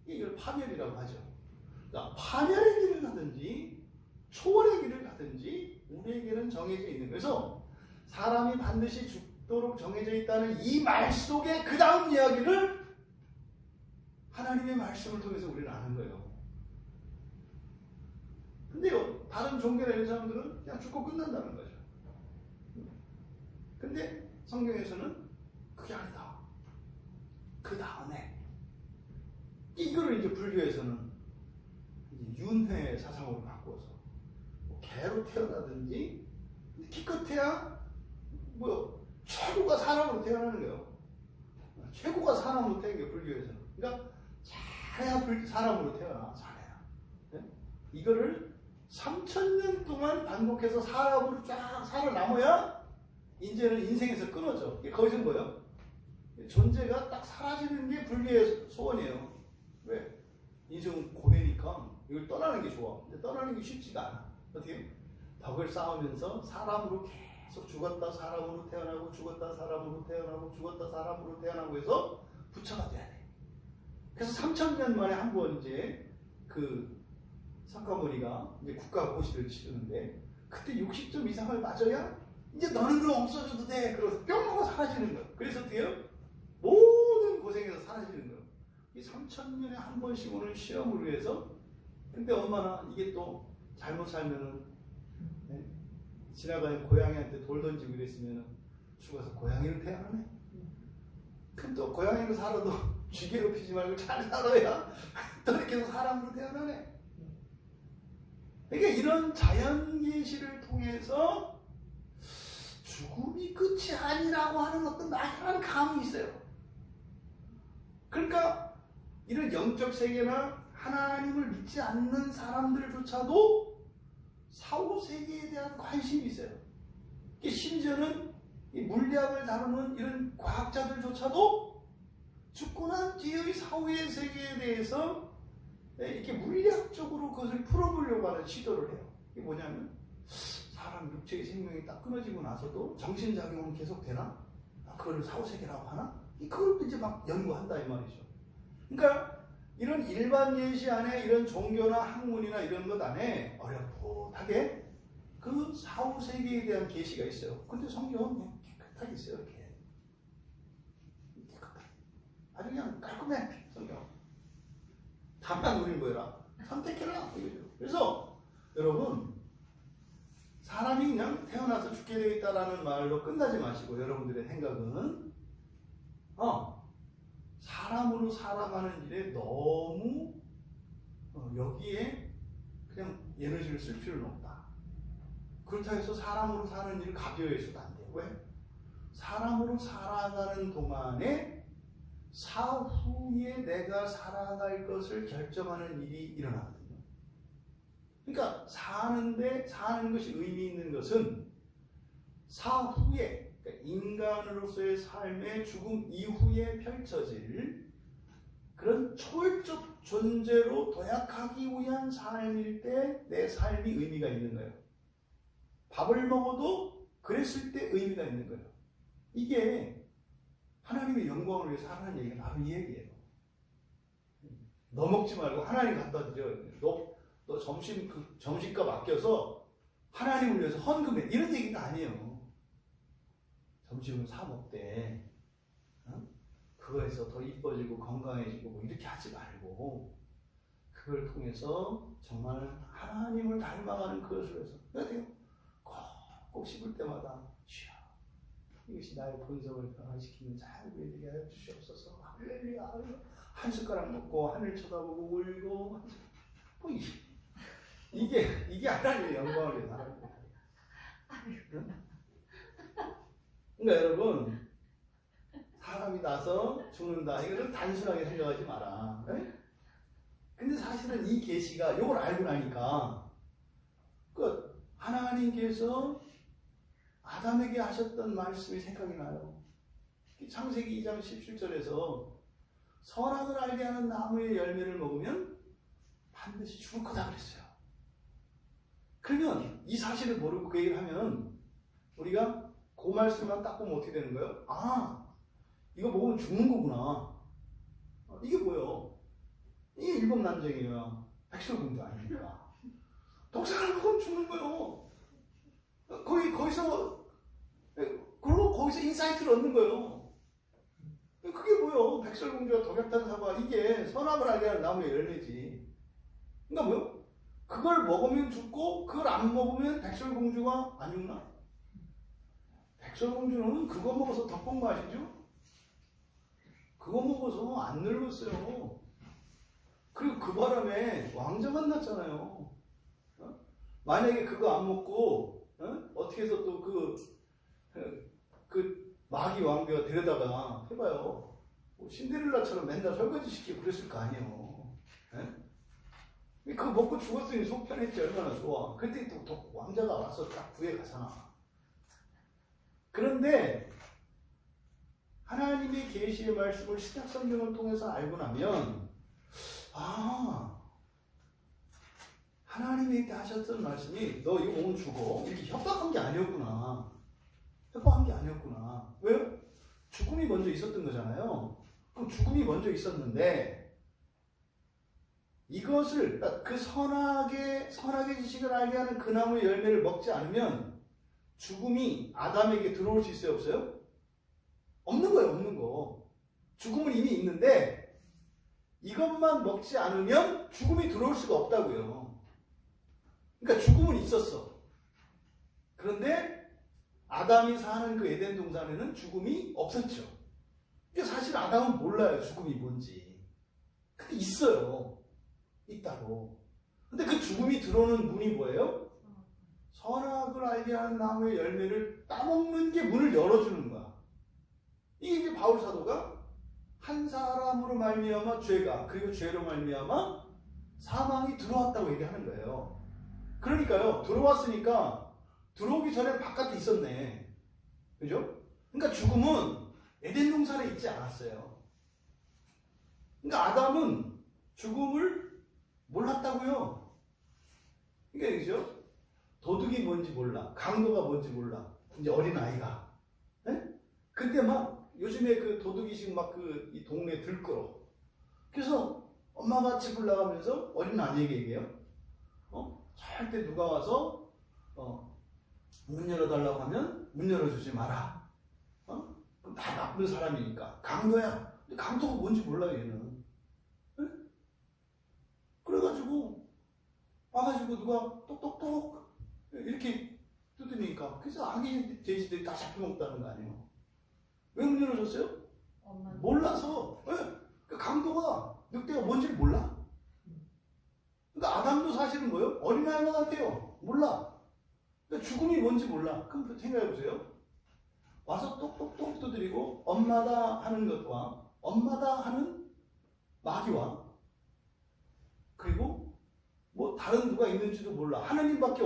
이걸 파멸이라고 하죠. 그러니까 파멸의 길을 가든지 초월의 길을 가든지 우리에게는 정해져 있는. 그래서 사람이 반드시 죽도록 정해져 있다는 이 말 속에 그 다음 이야기를 하나님의 말씀을 통해서 우리는 아는 거예요. 근데요, 다른 종교나 이런 사람들은 그냥 죽고 끝난다는 거죠. 근데 성경에서는 그게 아니다. 그 다음에 이거를 이제 불교에서는 이제 윤회 사상으로 바꿔서 개로 태어나든지 기껏해야 최고가 사람으로 태어나는 거예요. 최고가 사람으로 태어나는 게 불교에서는. 그러니까 잘해야 사람으로 태어나. 잘해야. 네? 이거를 3000년 동안 반복해서 사람으로 쫙 살아남아야 이제는 인생에서 끊어져. 거기서 뭐예요? 존재가 딱 사라지는 게 불교의 소원이에요. 왜? 인생은 고해니까 이걸 떠나는 게 좋아. 근데 떠나는 게 쉽지가 않아. 어떻게? 덕을 쌓으면서 사람으로 계속 죽었다 사람으로 태어나고 죽었다 사람으로 태어나고 죽었다 사람으로 태어나고 해서 부처가 돼야 돼. 그래서 3,000년 만에 한 번 이제 그 석가모니가 이제 국가고시를 치르는데 그때 60점 이상을 맞아야 이제 너는 그럼 없어져도 돼. 그래서 뿅 하고 사라지는 거야. 그래서 어떻게요? 모든 고생에서 사라지는 거야. 이 3,000년에 한 번씩 오는 시험을 위해서. 근데 엄마나 이게 또 잘못 살면은 네? 지나가는 고양이한테 돌 던지고 이랬으면 죽어서 고양이로 태어나네. 그럼 또 고양이로 살아도 쥐 괴롭히지 말고 잘 살아야 또 이렇게 해서 사람으로 태어나네. 그러니까 이런 자연 계시를 통해서 죽음이 끝이 아니라고 하는 어떤 막연한 감이 있어요. 그러니까 이런 영적 세계나 하나님을 믿지 않는 사람들조차도 사후 세계에 대한 관심이 있어요. 심지어는 이 물리학을 다루는 이런 과학자들조차도 죽고 난 뒤의 사후의 세계에 대해서 이렇게 물리학적으로 그것을 풀어보려고 하는 시도를 해요. 이게 뭐냐면 사람 육체의 생명이 딱 끊어지고 나서도 정신작용은 계속 되나? 그걸 사후세계라고 하나? 그걸 이제 막 연구한다 이 말이죠. 그러니까 이런 일반 예시 안에 이런 종교나 학문이나 이런 것 안에 어렴풋하게 그 사후세계에 대한 계시가 있어요. 근데 성경은 그냥 깨끗하게 있어요. 이렇게 깨끗하게 아주 그냥 깔끔해 성경. 다만 우리는 뭐라 선택해라 이거죠. 그래서 여러분 사람이 그냥 태어나서 죽게 되어 있다라는 말로 끝나지 마시고 여러분들의 생각은 사람으로 살아가는 일에 너무 여기에 그냥 에너지를 쓸 필요는 없다. 그렇다고 해서 사람으로 사는 일을 가벼워해서도 안 돼요. 왜? 사람으로 살아가는 동안에 사후에 내가 살아갈 것을 결정하는 일이 일어나거든요. 그러니까 사는 것이 의미 있는 것은 사후에 그러니까 인간으로서의 삶의 죽음 이후에 펼쳐질 그런 초월적 존재로 도약하기 위한 삶일 때 내 삶이 의미가 있는 거예요. 밥을 먹어도 그랬을 때 의미가 있는 거예요. 이게 하나님의 영광을 위해서 하는 얘기가 바로 이 얘기예요. 너 먹지 말고 하나님 갖다 드려. 너 점심값 아껴서 하나님을 위해서 헌금해. 이런 얘기가 아니에요. 점심을 사 먹되 그거에서 더 이뻐지고 건강해지고 뭐 이렇게 하지 말고 그걸 통해서 정말 하나님을 닮아가는 그것을 위해서 그래서 꼭 씹을 때마다 주여 이것이 나의 본성을 변화시키는 자유가 되게 하여 주시옵소서. 할렐루야. 한 숟가락 먹고 하늘 쳐다보고 울고 뭐 이게 하나님의 영광을 위해서 하는 거예요. 그러니까 여러분 사람이 나서 죽는다 이거는 단순하게 생각하지 마라. 네? 근데 사실은 이 계시가 이걸 알고 나니까 하나님께서 아담에게 하셨던 말씀이 생각이 나요. 창세기 2장 17절에서 선악을 알게 하는 나무의 열매를 먹으면 반드시 죽을 거다 그랬어요. 그러면 이 사실을 모르고 그 얘기를 하면 우리가 그 말씀만 딱 보면 어떻게 되는 거예요? 이거 먹으면 죽는 거구나. 이게 뭐예요? 이게 일법난정이에요. 백설공주 아닙니까? 독사를 먹으면 죽는 거예요. 거기서 인사이트를 얻는 거예요. 그게 뭐예요? 백설공주와 독약탄 사과 이게 선악을 알게 하는 나무의 열매지. 그러니까 뭐예요? 그걸 먹으면 죽고 그걸 안 먹으면 백설공주가 안 죽나? 백설공주는 그거 먹어서 덕복 마시죠? 그거 먹어서 안 늙었어요. 그리고 그 바람에 왕자 만났잖아요. 만약에 그거 안 먹고 어떻게 해서 또 그 마귀 왕비가 데려다가 해봐요. 신데렐라처럼 맨날 설거지 시키고 그랬을 거 아니에요. 그거 먹고 죽었으니 속 편했지. 얼마나 좋아. 그때 또 왕자가 와서 딱 구해 가잖아. 그런데 하나님의 계시의 말씀을 신약 성경을 통해서 알고 나면 하나님이 하셨던 말씀이 너 이거 먹으면 죽어. 이렇게 협박한 게 아니었구나. 협박한 게 아니었구나. 왜요? 죽음이 먼저 있었던 거잖아요. 그럼 죽음이 먼저 있었는데 이것을 그 선악의 지식을 알게 하는 그 나무의 열매를 먹지 않으면 죽음이 아담에게 들어올 수 있어요? 없어요? 없는 거예요. 없는 거. 죽음은 이미 있는데 이것만 먹지 않으면 죽음이 들어올 수가 없다고요. 그러니까 죽음은 있었어. 그런데 아담이 사는 그 에덴 동산에는 죽음이 없었죠. 그러니까 사실 아담은 몰라요. 죽음이 뭔지. 근데 있어요. 있다고. 근데 그 죽음이 들어오는 문이 뭐예요? 선악을 알게 하는 나무의 열매를 따먹는 게 문을 열어주는 거야. 이게 이제 바울 사도가 한 사람으로 말미암아 죄가, 그리고 죄로 말미암아 사망이 들어왔다고 얘기하는 거예요. 그러니까요, 들어왔으니까 들어오기 전에 바깥에 있었네. 그죠? 그러니까 죽음은 에덴 동산에 있지 않았어요. 그러니까 아담은 죽음을 몰랐다고요. 그러니까 그죠? 도둑이 뭔지 몰라. 강도가 뭔지 몰라. 이제 어린아이가. 네? 근데 막 요즘에 그 도둑이식 막 그 이 동네 들끓어. 그래서 엄마가 집을 나가면서 어린아이에게 얘기해요. 절대 누가 와서 문 열어달라고 하면 문 열어주지 마라. 그럼 다 나쁜 사람이니까. 강도야. 근데 강도가 뭔지 몰라요, 얘는. 네? 그래가지고 와가지고 누가 똑똑똑 이렇게 뜯으니까 그래서 아기 돼지들이 다 잡혀먹다는 거 아니에요. 왜 문 열어줬어요? 몰라서. 네? 그 강도가 늑대가 뭔지를 몰라. 그러니까 아담도 사실은 뭐예요? 어린아이만 같아요. 몰라. 그러니까 죽음이 뭔지 몰라. 그럼 생각해보세요. 와서 똑똑똑 두드리고 엄마다 하는 것과 엄마다 하는 마귀와 그리고 뭐 다른 누가 있는지도 몰라. 하나님만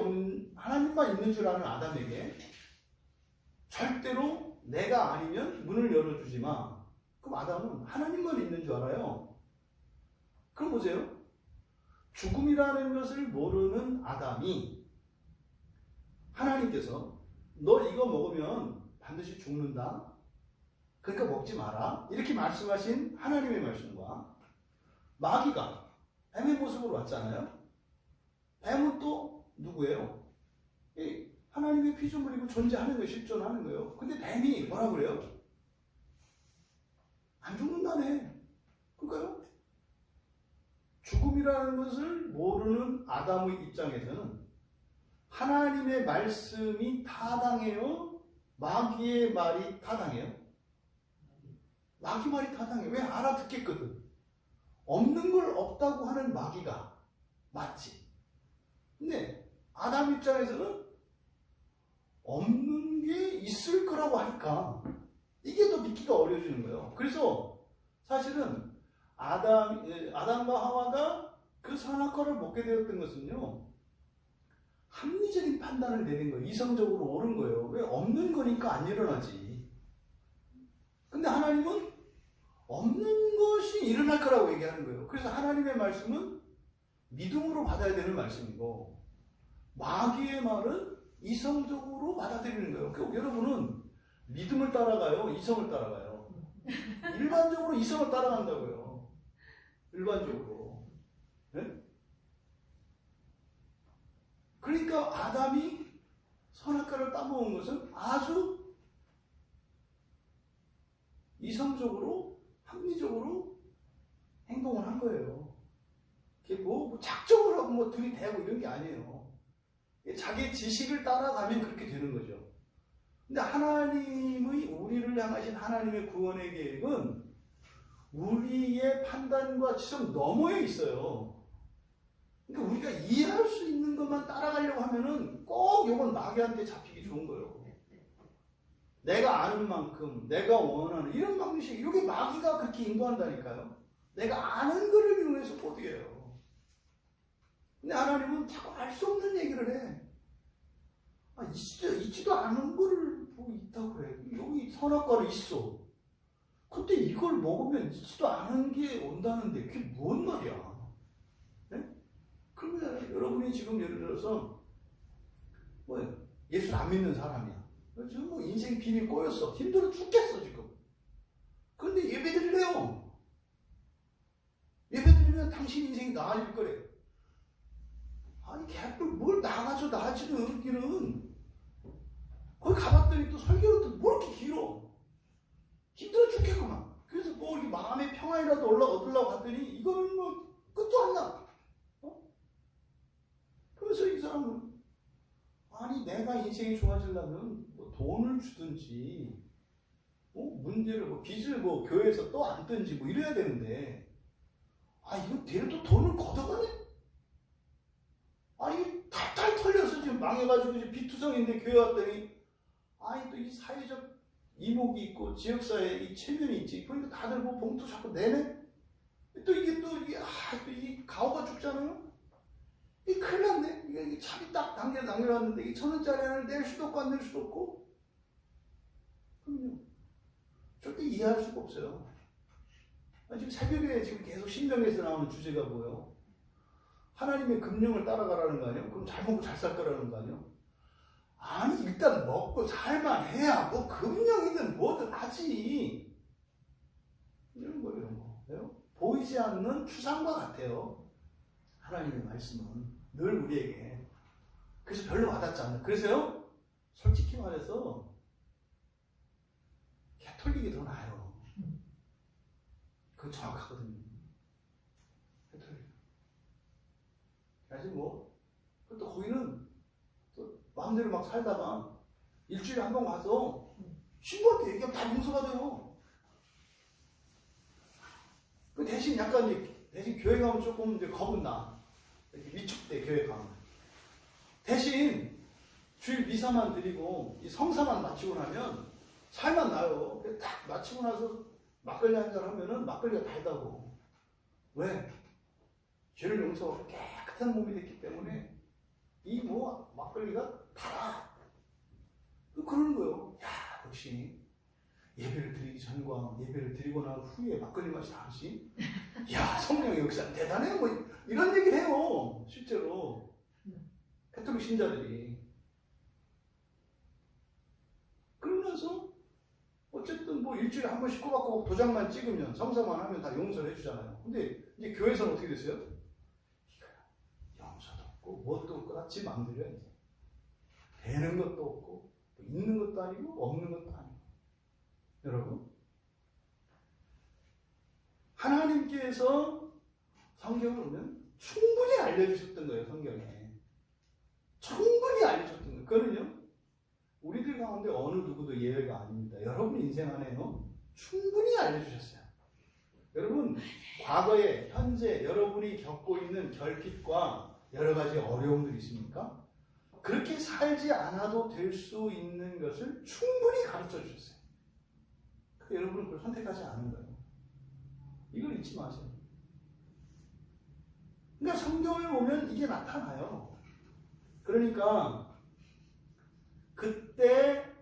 있는 줄 아는 아담에게 절대로 내가 아니면 문을 열어주지 마. 그럼 아담은 하나님만 있는 줄 알아요. 그럼 보세요. 죽음이라는 것을 모르는 아담이 하나님께서 너 이거 먹으면 반드시 죽는다. 그러니까 먹지 마라. 이렇게 말씀하신 하나님의 말씀과 마귀가 뱀의 모습으로 왔잖아요. 뱀은 또 누구예요? 하나님의 피조물이고 존재하는 거예요. 실존하는 거예요. 근데 뱀이 뭐라 그래요? 안 죽는다네. 그러니까요. 죽음이라는 것을 모르는 아담의 입장에서는 하나님의 말씀이 타당해요? 마귀의 말이 타당해요? 마귀 말이 타당해요. 왜? 알아듣겠거든. 없는 걸 없다고 하는 마귀가 맞지. 근데 아담 입장에서는 없는 게 있을 거라고 하니까 이게 더 믿기가 어려워지는 거예요. 그래서 사실은 아담과 하와가 그 선악과를 먹게 되었던 것은요, 합리적인 판단을 내린 거예요. 이성적으로 옳은 거예요. 왜? 없는 거니까 안 일어나지. 근데 하나님은 없는 것이 일어날 거라고 얘기하는 거예요. 그래서 하나님의 말씀은 믿음으로 받아야 되는 말씀이고, 마귀의 말은 이성적으로 받아들이는 거예요. 그러니까 여러분은 믿음을 따라가요? 이성을 따라가요? 일반적으로 이성을 따라간다고요. 일반적으로. 네? 그러니까 아담이 선악과를 따먹은 것은 아주 이성적으로, 합리적으로 행동을 한 거예요. 이게 뭐 작정을 하고 뭐 들이대고 이런 게 아니에요. 자기 지식을 따라가면 그렇게 되는 거죠. 근데 우리를 향하신 하나님의 구원의 계획은 우리의 판단과 지성 너머에 있어요. 그러니까 우리가 이해할 수 있는 것만 따라가려고 하면은 꼭 이건 마귀한테 잡히기 좋은 거예요. 내가 아는 만큼, 내가 원하는 이런 방식, 이게 마귀가 그렇게 인도한다니까요. 내가 아는 거를 이용해서 포기해요. 근데 하나님은 자꾸 알 수 없는 얘기를 해. 있지도 않은 거를 보고 있다고 그래. 여기 선악과는 있어. 근데 이걸 먹으면 있지도 않은 게 온다는데 그게 뭔 말이야? 네? 그러면 여러분이 지금 예를 들어서 뭐 예수 안 믿는 사람이야. 지금 뭐 인생 빈이 꼬였어. 힘들어 죽겠어 지금. 그런데 예배드리래요. 예배드리면 당신 인생이 나아질 거래. 아니 개뿔 뭘 나가서 나아지는 길은. 거기 가봤더니 또 설교는 또 뭐 이렇게 길어. 힘들어 죽겠구만. 그래서 뭐 이렇게 마음의 평안이라도 얻으려고 갔더니 이거는 뭐 끝도 안 나. 그래서 이 사람은 아니 내가 인생이 좋아지려면 뭐 돈을 주든지 문제를 뭐 빚을 뭐 교회에서 또 안든지 뭐 이래야 되는데 이거 대도 돈을 걷어가네? 아니 탈탈 털려서 지금 망해가지고 이제 비투성인데 교회 왔더니 또 이 사회적 이목이 있고 지역사회 이 체면이 있지. 그러니까 다들 뭐 봉투 자꾸 내네? 또 이게 또 이 가오가 죽잖아요? 이 큰일 났네. 이게 차비 딱 당겨놨는데 이 1,000원짜리 하나를 낼 수도 없고 안 낼 수도 없고. 그럼요. 절대 이해할 수가 없어요. 지금 새벽에 지금 계속 신명에서 나오는 주제가 뭐예요? 하나님의 금령을 따라가라는 거 아니에요? 그럼 잘 먹고 잘 살 거라는 거 아니에요? 아니 일단 먹고 살만 해야 뭐 금령이든 뭐든 하지. 이런 거 이런 거. 보이지 않는 추상과 같아요. 하나님의 말씀은 늘 우리에게. 그래서 별로 와닿지 않아요. 그래서요 솔직히 말해서 개털리기 더 나아요. 그거 정확하거든요. 개털리기. 사실 뭐 또 거기는 또 마음대로 막 살다가 일주일에 한 번 가서 신부한테 얘기하면 다 용서가 돼요. 그 대신 약간 대신 교회 가면 조금 이제 겁은 나. 이렇게 위축돼 교회 가면. 대신 주일 미사만 드리고 이 성사만 마치고 나면 살만 나요. 딱 마치고 나서 막걸리 한잔 하면은 막걸리가 달다고. 왜? 죄를 용서하고 깨끗한 몸이 됐기 때문에 이 뭐 막걸리가 달아. 그러는 거예요. 야 역시 예배를 드리기 전과 예배를 드리고 난 후에 막걸리 맛이 다르지? 야 성령의 역사 대단해요. 뭐 이런 얘기를 해요. 실제로 가톨릭 신자들이. 그러면서 어쨌든 뭐 일주일에 한 번씩 꼬박꼬박 도장만 찍으면 성사만 하면 다 용서를 해주잖아요. 근데 이제 교회에서는 어떻게 됐어요? 용서도 없고 뭣도 없고 다 지 맘대로야. 이제 되는 것도 없고 있는 것도 아니고 없는 것도 아니고. 여러분 하나님께서 성경을 보면 충분히 알려주셨던 거예요. 성경에 충분히 알려주셨던 거예요. 그거는요 우리들 가운데 어느 누구도 예외가 아닙니다. 여러분 인생 안에요 충분히 알려주셨어요. 여러분 과거에 현재 여러분이 겪고 있는 결핍과 여러 가지 어려움들이 있습니까? 그렇게 살지 않아도 될 수 있는 것을 충분히 가르쳐 주셨어요. 여러분은 그걸 선택하지 않은 거예요. 이걸 잊지 마세요. 그러니까 성경을 보면 이게 나타나요. 그러니까 그때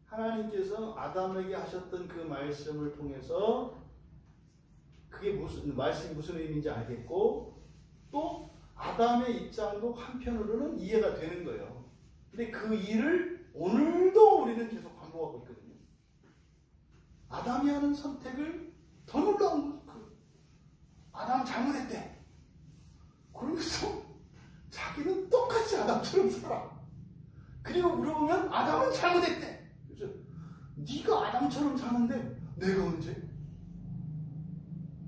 하나님께서 아담에게 하셨던 그 말씀을 통해서 그게 말씀이 무슨 의미인지 알겠고 또 아담의 입장도 한편으로는 이해가 되는 거예요. 근데 그 일을 오늘도 우리는 계속 반복하고 있거든요. 아담이 하는 선택을 더 놀라운 아담 잘못했대. 그러면서 자기는 똑같이 아담처럼 살아. 그리고 물어보면 아담은 잘못했대. 그래서 네가 아담처럼 사는데 내가 언제?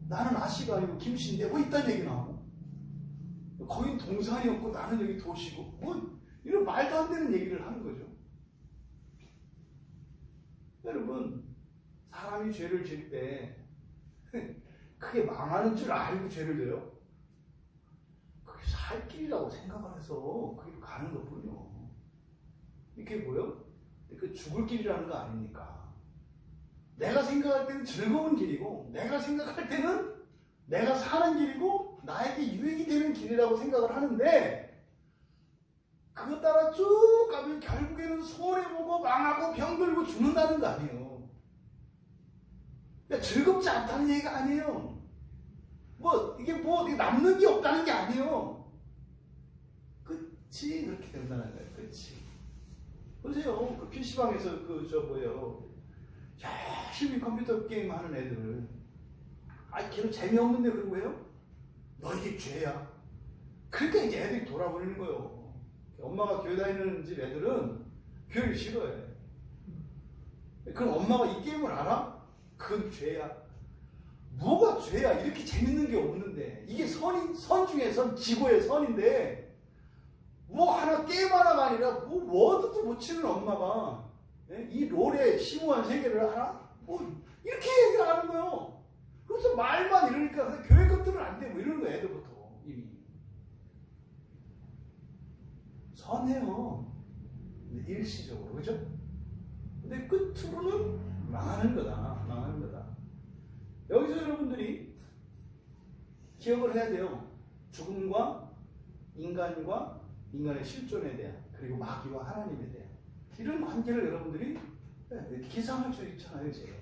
나는 아씨가 아니고 김씨인데 뭐 이딴 얘기 나오고 거긴 동산이었고 나는 여기 도시고 뭐 이런 말도 안 되는 얘기를 하는 거죠. 여러분 사람이 죄를 지을 때 그게 망하는 줄 알고 죄를 져요? 그게 살 길이라고 생각을 해서 그 길로 가는 것뿐이요. 이게 뭐예요? 그 죽을 길이라는 거 아닙니까? 내가 생각할 때는 즐거운 길이고 내가 생각할 때는 내가 사는 길이고 나에게 유익이 되는 길이라고 생각을 하는데 그것 따라 쭉 가면 결국에는 손해보고 망하고 병들고 죽는다는 거 아니에요. 그러니까 즐겁지 않다는 얘기가 아니에요. 뭐 이게 뭐 남는 게 없다는 게 아니에요. 끝이 그렇게 된다는 거예요. 끝이. 보세요. 그 PC방에서 열심히 컴퓨터 게임 하는 애들을 걔는 재미없는데 그러고 해요? 너 이게 죄야. 그러니까 이제 애들이 돌아버리는 거예요. 엄마가 교회 다니는 집 애들은 교회를 싫어해. 그럼 엄마가 이 게임을 알아? 그건 죄야. 뭐가 죄야? 이렇게 재밌는 게 없는데. 이게 선 중에 선, 지고의 선인데, 뭐 하나 게임 하나가 아니라, 뭐 워드도 못 치는 엄마가, 이 롤의 심오한 세계를 알아? 뭐, 이렇게 얘기를 하는 거예요. 그래서 말만 이러니까 교회 것들은 안 돼. 뭐 이러는 거야, 애들부터. 이미. 선해요. 근데 일시적으로. 그죠? 근데 끝으로는 망하는 거다. 망하는 거다. 여기서 여러분들이 기억을 해야 돼요. 죽음과 인간의 실존에 대한, 그리고 마귀와 하나님에 대한 이런 관계를 여러분들이 계산할 수 있잖아요. 이제.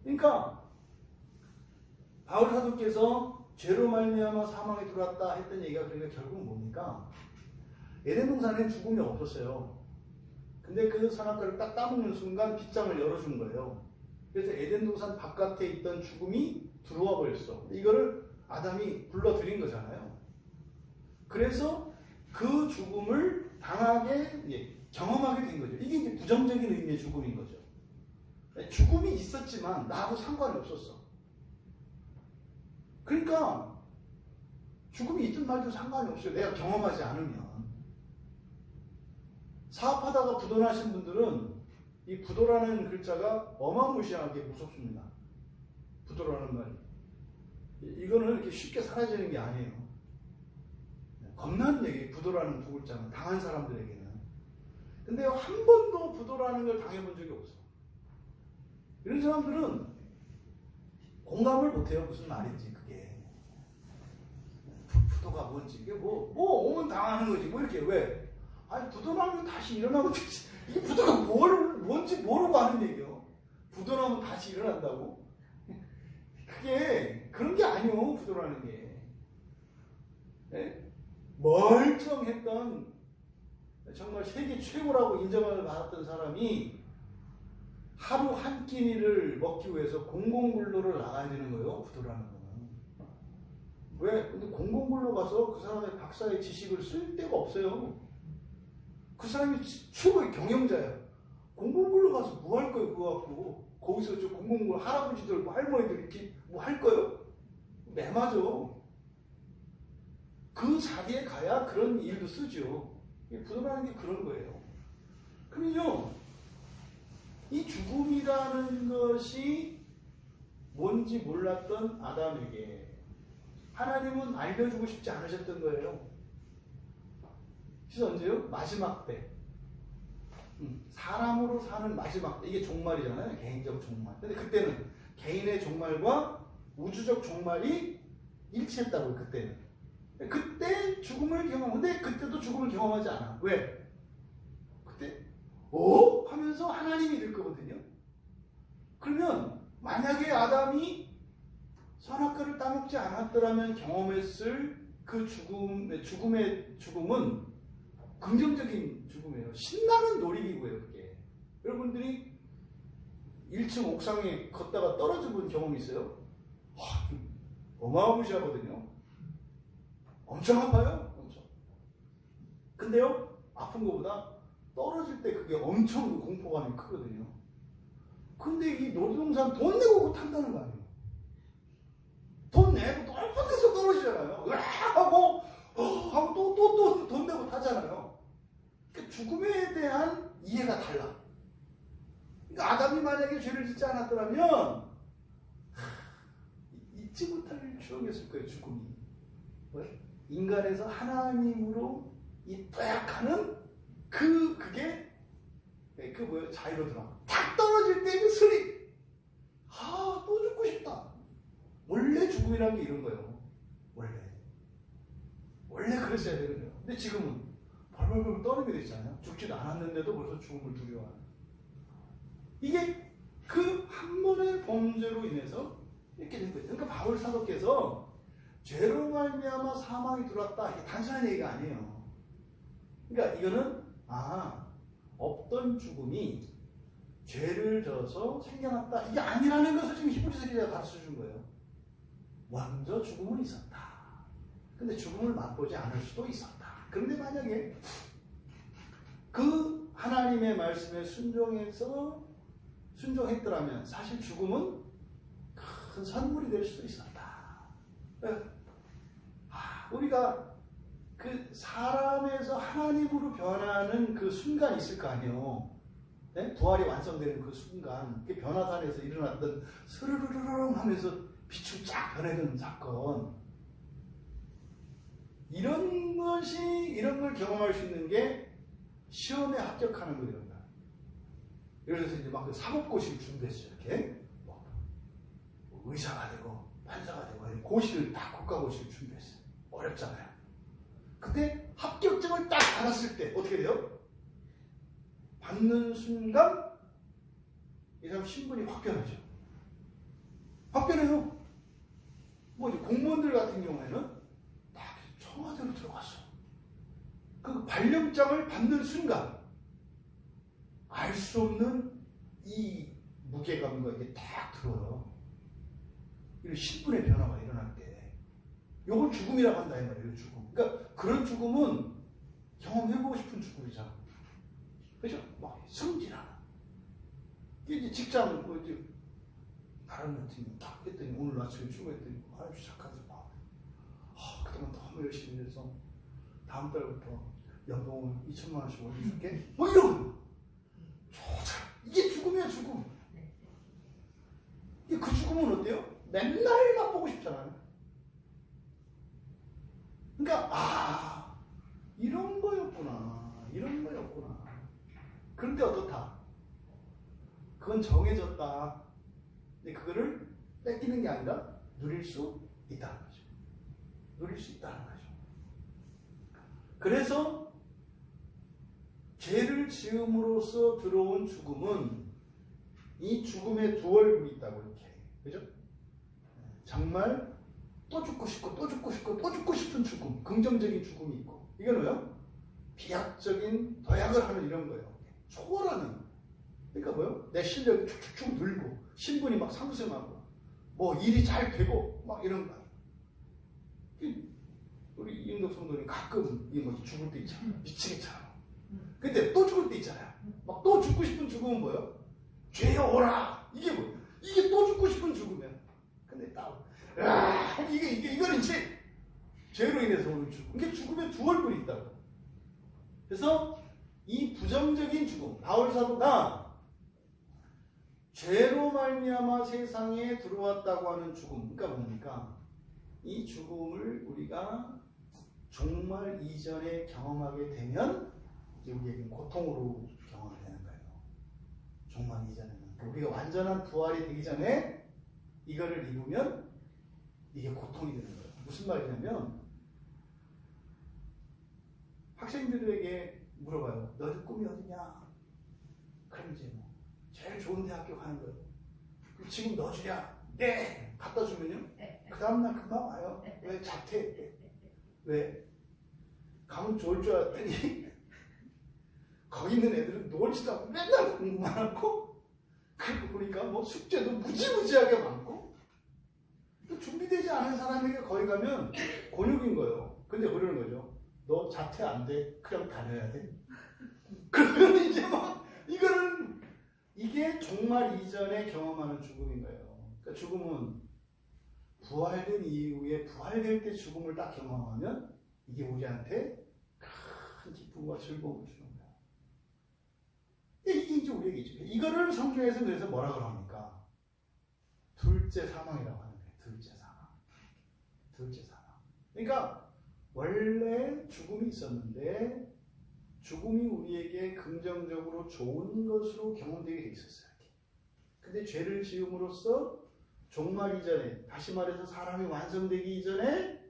그러니까 바울 사도께서 죄로 말미암아 사망에 들어왔다 했던 얘기가 그러니까 결국은 뭡니까? 에덴 동산에 죽음이 없었어요. 근데 그 선악과를 딱 따먹는 순간 빗장을 열어준 거예요. 그래서 에덴 동산 바깥에 있던 죽음이 들어와 버렸어. 이거를 아담이 불러들인 거잖아요. 그래서 그 죽음을 경험하게 된 거죠. 이게 이제 부정적인 의미의 죽음인 거죠. 죽음이 있었지만 나하고 상관이 없었어. 그러니까 죽음이 있든 말든 상관이 없어요. 내가 경험하지 않으면. 사업하다가 부도나신 분들은 이 부도라는 글자가 어마무시하게 무섭습니다. 부도라는 말이. 이거는 이렇게 쉽게 사라지는 게 아니에요. 겁나는 얘기, 부도라는 두 글자는 당한 사람들에게는. 근데 한 번도 부도라는 걸 당해본 적이 없어. 이런 사람들은 공감을 못해요. 무슨 말인지 그게. 부도가 뭔지. 이게 뭐 오면 당하는 거지. 뭐 이렇게 왜? 아니 부도나면 다시 일어나면 되지. 이게 부도가 뭔지 모르고 하는 얘기요. 부도나면 다시 일어난다고? 그게 그런 게 아니요. 부도라는 게. 네? 멀쩡했던 정말 세계 최고라고 인정을 받았던 사람이 하루 한 끼니를 먹기 위해서 공공근로를 나가야 되는 거예요. 부도라는 거는. 왜? 근데 공공근로 가서 그 사람의 박사의 지식을 쓸 데가 없어요. 그 사람이 최고의 경영자야. 공공근로 가서 뭐 할 거예요, 그거 갖고. 거기서 저 공공근로 할아버지들, 뭐 할머니들 이렇게 뭐 할 거예요? 매맞아. 그 자리에 가야 그런 일도 쓰죠. 부도라는 게 그런 거예요. 그러면요, 이 죽음이라는 것이 뭔지 몰랐던 아담에게 하나님은 알려주고 싶지 않으셨던 거예요. 그래서 언제요? 마지막 때. 사람으로 사는 마지막 때. 이게 종말이잖아요. 개인적 종말. 근데 그때는 개인의 종말과 우주적 종말이 일치했다고요. 그때는. 그때 죽음을 경험하는데 그때도 죽음을 경험하지 않아. 왜? 그때 하면서 하나님이 될 거거든요. 그러면 만약에 아담이 선악과를 따먹지 않았더라면 경험했을 그 죽음의 죽음은 긍정적인 죽음이에요. 신나는 놀이기구예요. 그게. 여러분들이 1층 옥상에 걷다가 떨어져 본 경험이 있어요? 어마무시하거든요. 엄청 아파요. 엄청. 근데요, 아픈 것보다 떨어질 때 그게 엄청 공포감이 크거든요. 근데 이 놀이동산 돈 내고 탄다는 거 아니에요. 돈 내고 높은 데서 떨어지잖아요. 하고 또 돈 내고 타잖아요. 그러니까 죽음에 대한 이해가 달라. 그러니까 아담이 만약에 죄를 짓지 않았더라면 잊지 못할 추억이었을 거예요. 죽음이. 왜? 인간에서 하나님으로 이 도약하는 그게 자유로 들어가. 탁 떨어질 때 그 스릴. 또 죽고 싶다. 원래 죽음이라는 게 이런 거예요. 원래 그랬어야 되는 거예요. 근데 지금은 벌벌벌 떠는 게 되잖아요. 죽지도 않았는데도 벌써 죽음을 두려워하는. 이게 그 한 번의 범죄로 인해서 이렇게 된 거예요. 그러니까 바울 사도께서 죄로 말미암아 사망이 들어왔다. 이게 단순한 얘기가 아니에요. 그러니까 이거는 없던 죽음이 죄를 져서 생겨났다. 이게 아니라는 것을 지금 히브리서 기자가 가르쳐 준 거예요. 먼저 죽음은 있었다. 근데 죽음을 맛보지 않을 수도 있었다. 그런데 만약에 그 하나님의 말씀에 순종했더라면 사실 죽음은 큰 선물이 될 수도 있었다. 우리가 그 사람에서 하나님으로 변하는 그 순간이 있을 거 아니에요. 네? 부활이 완성되는 그 순간, 그 변화산에서 일어났던 스르르르릉 하면서 빛이 쫙 변해가는 사건. 이런 걸 경험할 수 있는 게 시험에 합격하는 거예요. 예를 들어서 이제 막 사법고시를 준비했어요. 이렇게. 의사가 되고, 판사가 되고, 고시를 다 국가고시를 준비했어요. 어렵잖아요. 근데 합격증을 딱 받았을 때 어떻게 돼요? 받는 순간 이 사람 신분이 확 변하죠. 확 변해요. 뭐 이제 공무원들 같은 경우에는 딱 청와대로 들어갔어. 그 발령장을 받는 순간 알 수 없는 이 무게감과 이게 딱 들어요. 이런 신분의 변화가 일어날 때 이걸 죽음이라고 한다 이 말이에요. 죽음. 그러니까 그런 죽음은 경험해보고 싶은 죽음이잖아. 그죠? 막 승진하는. 이게 직장 다른 같은 딱 했더니 오늘 아침에 출근했더니 시작하지 마. 그동안 너무 열심히 해서 다음 달부터 연봉을 2천만 원씩 올려줄게. 뭐 이런 거. 이게 죽음이야 죽음. 그 죽음은 어때요? 맨날 맛보고 싶잖아요. 그러니까 이런 거였구나. 이런 거였구나. 그런데 어떻다? 그건 정해졌다. 근데 그거를 뺏기는 게 아니라 누릴 수 있다는 거죠. 누릴 수 있다는 거죠. 그래서 죄를 지음으로써 들어온 죽음은 이 죽음의 두 얼굴이 있다고 이렇게. 그죠? 정말 또 죽고 싶고 또 죽고 싶고 또 죽고 싶은 죽음, 긍정적인 죽음이 있고, 이건 뭐예요? 비약적인 도약을 하는 이런 거예요. 초월하는. 그러니까 뭐예요? 내 실력이 축축축 늘고 신분이 막 상승하고 뭐 일이 잘 되고 막 이런 거. 우리 이은덕 성도님 가끔 뭐 죽을 때 있잖아. 미치겠잖아. 근데 또 죽을 때 있잖아요. 막 또 죽고 싶은 죽음은 뭐예요? 죄여 오라. 이게 뭐예요? 이게 또 죽고 싶은 죽음이야. 근데 이건 이제 죄로 인해서 오는 죽음. 이게 죽음의 두 얼굴이 있다고. 그래서 이 부정적인 죽음, 바울 사도가 죄로 말미암아 세상에 들어왔다고 하는 죽음, 그러니까 뭡니까? 이 죽음을 우리가 종말 이전에 경험하게 되면 이제 우리에게 고통으로 경험이 되는 거예요. 종말 이전에는. 우리가 완전한 부활이 되기 전에 이거를 이루면 이게 고통이 되는 거예요. 무슨 말이냐면 학생들에게 물어봐요. 너희 꿈이 어디냐? 그럼 이제 뭐 제일 좋은 대학교 가는 거예요. 지금 넣어주랴? 네! 갖다 주면요? 그 다음날 금방 와요. 왜? 자퇴했대. 왜? 가면 좋을 줄 알았더니 거기 있는 애들은 놀지도 않고 맨날 공부만 하고, 그리고 보니까 뭐 숙제도 무지무지하게 많고, 또 준비되지 않은 사람에게 거기 가면 곤욕인 거예요. 근데 그러는 거죠. 너 자퇴 안 돼. 그냥 다녀야 돼. 그러면 이제 막 이게 종말 이전에 경험하는 죽음인 거예요. 그러니까 죽음은 부활된 이후에 부활될 때 죽음을 딱 경험하면 이게 우리한테 큰 기쁨과 즐거움을 주는 거예요. 이게 이제 우리에게 있죠. 이거를 성경에서 그래서 뭐라 그럽니까? 둘째 사망이라고 하는 거예요. 둘째 사망. 둘째 사망. 그러니까 원래 죽음이 있었는데 죽음이 우리에게 긍정적으로 좋은 것으로 경험되게 돼 있었어요. 근데 죄를 지음으로써 종말 이전에, 다시 말해서 사람이 완성되기 이전에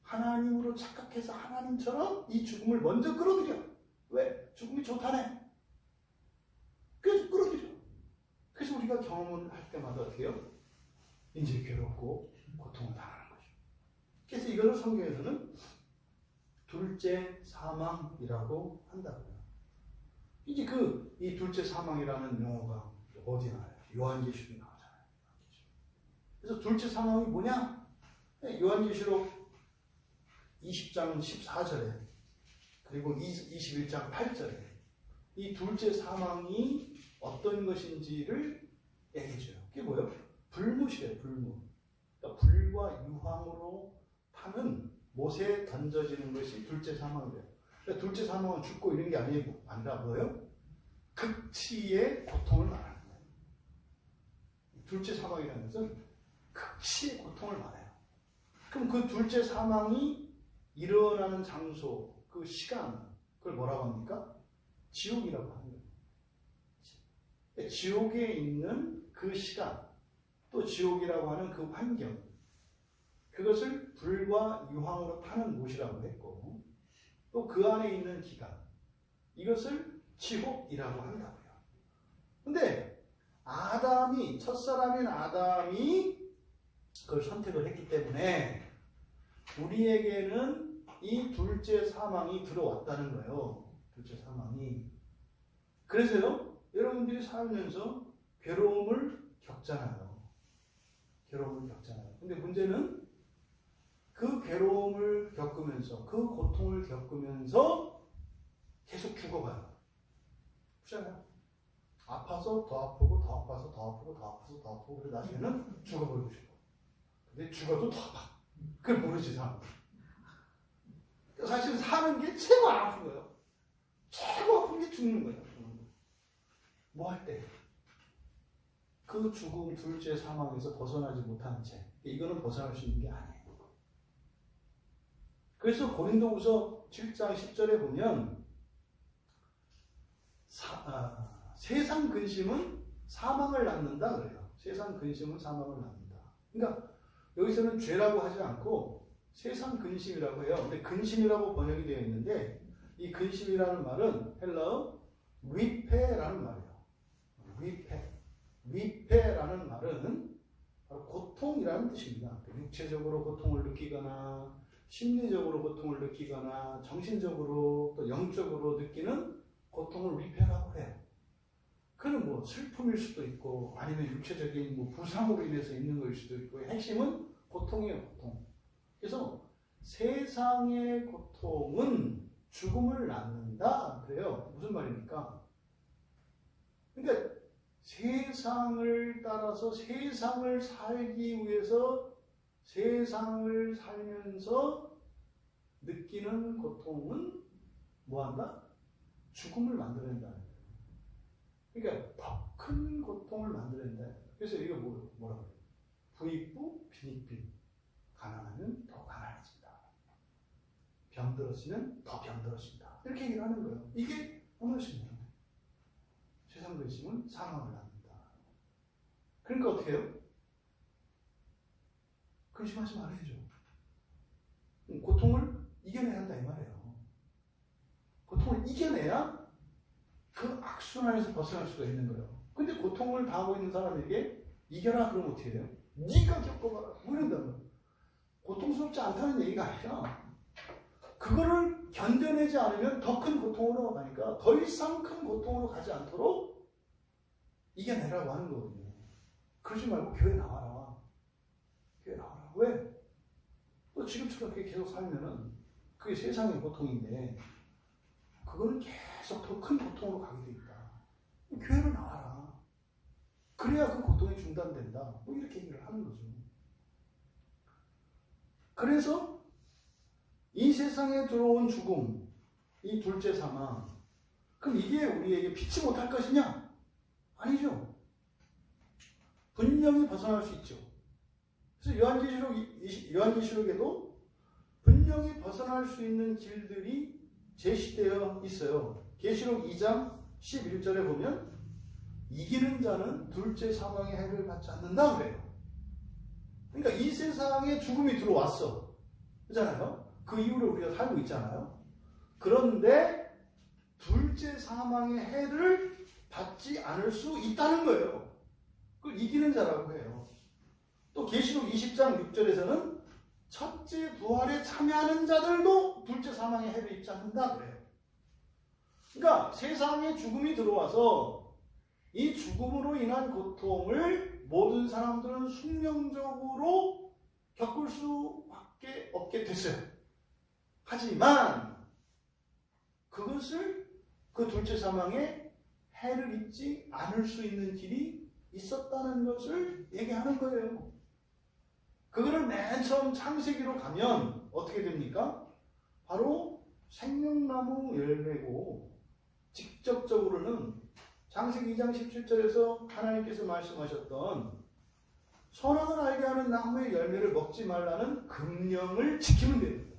하나님으로 착각해서 하나님처럼 이 죽음을 먼저 끌어들여. 왜? 죽음이 좋다네. 그래서 끌어들여. 그래서 우리가 경험을 할 때마다 어떻게 해요? 이제 괴롭고 고통을 당하는 거죠. 그래서 이것을 성경에서는 둘째 사망이라고 한다고요. 이제 이 둘째 사망이라는 용어가 어디 나와요? 요한계시록에 나오잖아요. 그래서 둘째 사망이 뭐냐? 요한계시록 20장 14절에 그리고 21장 8절에 이 둘째 사망이 어떤 것인지를 얘기해줘요. 그게 뭐예요? 불못이래요. 불못. 그러니까 불과 유황으로 타는 못에 던져지는 것이 둘째 사망이래요. 그러니까 둘째 사망은 죽고 이런 게 아니라 뭐예요? 극치의 고통을 말하는 거예요. 둘째 사망이라는 것은 극치의 고통을 말해요. 그럼 그 둘째 사망이 일어나는 장소, 그 시간, 그걸 뭐라고 합니까? 지옥이라고 하는 거예요. 그러니까 지옥에 있는 그 시간, 또 지옥이라고 하는 그 환경, 그것을 불과 유황으로 타는 못이라고 했고, 또 그 안에 있는 기간, 이것을 지옥이라고 한다고요. 근데 첫사람인 아담이 그걸 선택을 했기 때문에 우리에게는 이 둘째 사망이 들어왔다는 거예요. 둘째 사망이. 그래서요, 여러분들이 살면서 괴로움을 겪잖아요. 괴로움을 겪잖아요. 근데 문제는 그 괴로움을 겪으면서, 그 고통을 겪으면서 계속 죽어가요. 그렇잖아요. 아파서 더 아프고, 더 아파서 더 아프고, 더 아파서 더 아프고, 그러다 나중에는 죽어버리고 싶어. 근데 죽어도 더 아파. 그걸 모르지, 사람들. 사실 사는 게 최고 안 아픈 거예요. 최고 아픈 게 죽는 거예요. 뭐 할 때? 그 죽음, 둘째 사망에서 벗어나지 못하는 채. 이거는 벗어날 수 있는 게 아니에요. 그래서 고린도후서 7장 10절에 보면 세상 근심은 사망을 낳는다 그래요. 세상 근심은 사망을 낳는다. 그러니까 여기서는 죄라고 하지 않고 세상 근심이라고 해요. 근데 근심이라고 번역이 되어 있는데 이 근심이라는 말은 헬라어 위페라는 말이에요. 위페라는 말은 바로 고통이라는 뜻입니다. 육체적으로 고통을 느끼거나 심리적으로 고통을 느끼거나 정신적으로 또 영적으로 느끼는 고통을 위패라고 해요. 그는 뭐 슬픔일 수도 있고 아니면 육체적인 뭐 부상으로 인해서 있는 것일 수도 있고 핵심은 고통이에요. 고통. 그래서 세상의 고통은 죽음을 낳는다 그래요. 무슨 말입니까? 그러니까 세상을 따라서 세상을 살기 위해서 세상을 살면서 느끼는 고통은 뭐한다? 죽음을 만들어낸다. 그러니까 더 큰 고통을 만들어낸다. 그래서 이거 뭐라고 해요? 부익부 빈익빈. 가난하면 더 가난해진다. 병들었으면 더 병들어진다. 이렇게 얘기를 하는 거예요. 이게 너무 쉽네요. 세상 근심은 사망을 낳는다. 그러니까 어떻게 해요? 근심하지 말아야죠. 고통을 이겨내야 한다 이 말이에요. 고통을 이겨내야 그 악순환에서 벗어날 수가 있는 거예요. 근데 고통을 당하고 있는 사람에게 이겨라 그러면 어떻게 돼요? 네가 겪어봐라 뭐 이런다면 고통스럽지 않다는 얘기가 아니라 그거를 견뎌내지 않으면 더 큰 고통으로 가니까 더 이상 큰 고통으로 가지 않도록 이겨내라고 하는 거거든요. 그러지 말고 교회 나와라. 교회 나와라. 왜? 또 지금처럼 그렇게 계속 살면은 그게 세상의 고통인데 그거는 계속 더 큰 고통으로 가게 돼 있다. 교회로 나와라. 그래야 그 고통이 중단된다. 뭐 이렇게 얘기를 하는 거죠. 그래서 이 세상에 들어온 죽음, 이 둘째 사망, 그럼 이게 우리에게 피치 못할 것이냐? 아니죠. 분명히 벗어날 수 있죠. 그래서 요한계시록에도 분명히 벗어날 수 있는 길들이 제시되어 있어요. 계시록 2장 11절에 보면 이기는 자는 둘째 사망의 해를 받지 않는다 그래요. 그러니까 이 세상에 죽음이 들어왔어. 그렇잖아요. 그 이후로 우리가 살고 있잖아요. 그런데 둘째 사망의 해를 받지 않을 수 있다는 거예요. 그걸 이기는 자라고 해요. 또 계시록 20장 6절에서는 첫째 부활에 참여하는 자들도 둘째 사망의 해를 입지 않는다 그래요. 그러니까 세상에 죽음이 들어와서 이 죽음으로 인한 고통을 모든 사람들은 숙명적으로 겪을 수밖에 없게 됐어요. 하지만 그것을 그 둘째 사망에 해를 입지 않을 수 있는 길이 있었다는 것을 얘기하는 거예요. 그거를 맨 처음 창세기로 가면 어떻게 됩니까? 바로 생명나무 열매고, 직접적으로는 창세기 2장 17절에서 하나님께서 말씀하셨던 선악을 알게 하는 나무의 열매를 먹지 말라는 금령을 지키면 됩니다.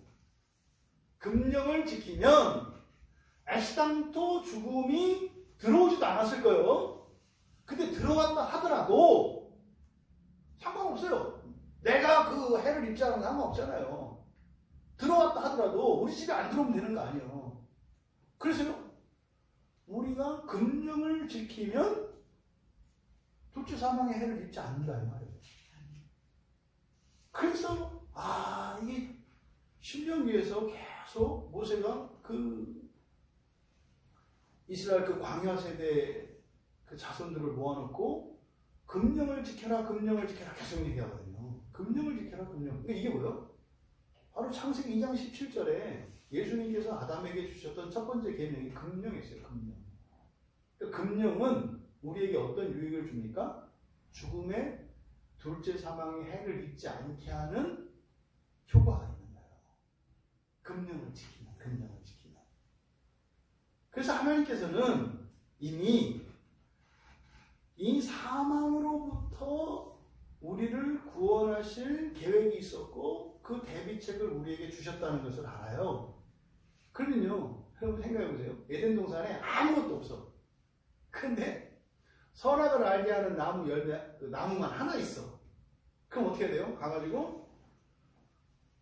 금령을 지키면 애시당토 죽음이 들어오지도 않았을 거예요. 근데 들어왔다 하더라도 상관없어요. 내가 그 해를 입지 않으면 상관없잖아요. 들어왔다 하더라도 우리 집에 안 들어오면 되는 거 아니에요. 그래서요, 우리가 금령을 지키면 둘째 사망의 해를 입지 않는다 이 말이에요. 그래서 이게 신명기에서 계속 모세가 그 이스라엘 그 광야 세대 그 자손들을 모아놓고 금령을 지켜라, 금령을 지켜라 계속 얘기하거든요. 금령을 지켜라, 금령. 근데 이게 뭐예요? 바로 창세기 2장 17절에 예수님께서 아담에게 주셨던 첫 번째 계명이 금령이었어요. 금령. 그러니까 금령은 우리에게 어떤 유익을 줍니까? 죽음의 둘째 사망의 해를 입지 않게 하는 효과가 있는 거예요. 금령을 지키면, 금령을 지키면. 그래서 하나님께서는 이미 이 사망으로부터 우리를 구원하실 계획이 있었고 그 대비책을 우리에게 주셨다는 것을 알아요. 그러면요, 여러분 생각해 보세요. 에덴 동산에 아무것도 없어. 근데 선악을 알게 하는 나무 열매, 그 나무만 하나 있어. 그럼 어떻게 돼요? 가가지고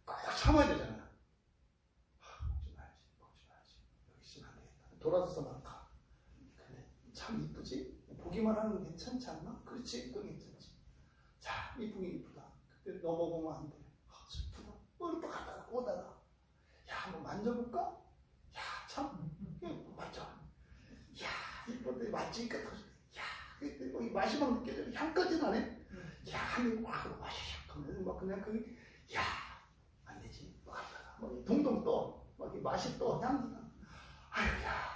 꼭 참아야 되잖아. 먹지 말지. 여기 있으면 안 되겠다. 돌아서서 막 가. 근데 참 이쁘지? 보기만 하는 거 괜찮지 않나? 그렇지? 또 괜찮지. 자, 이쁘긴 이쁘다. 그때 넘어보면 안 돼. 슬프다. 또 가다가 오다가 야, 한번 만져볼까? 야, 참 맞죠? 야, 이쁜데 맞지니까 더 야, 그때 뭐 맛이 막 느껴져. 향까지 나네. 야, 한입 확 마셔. 그러면 막 그냥 그게 야, 안 되지. 막 가다가 뭐 동동 떠. 막 맛이 떠. 향기 나. 아유야.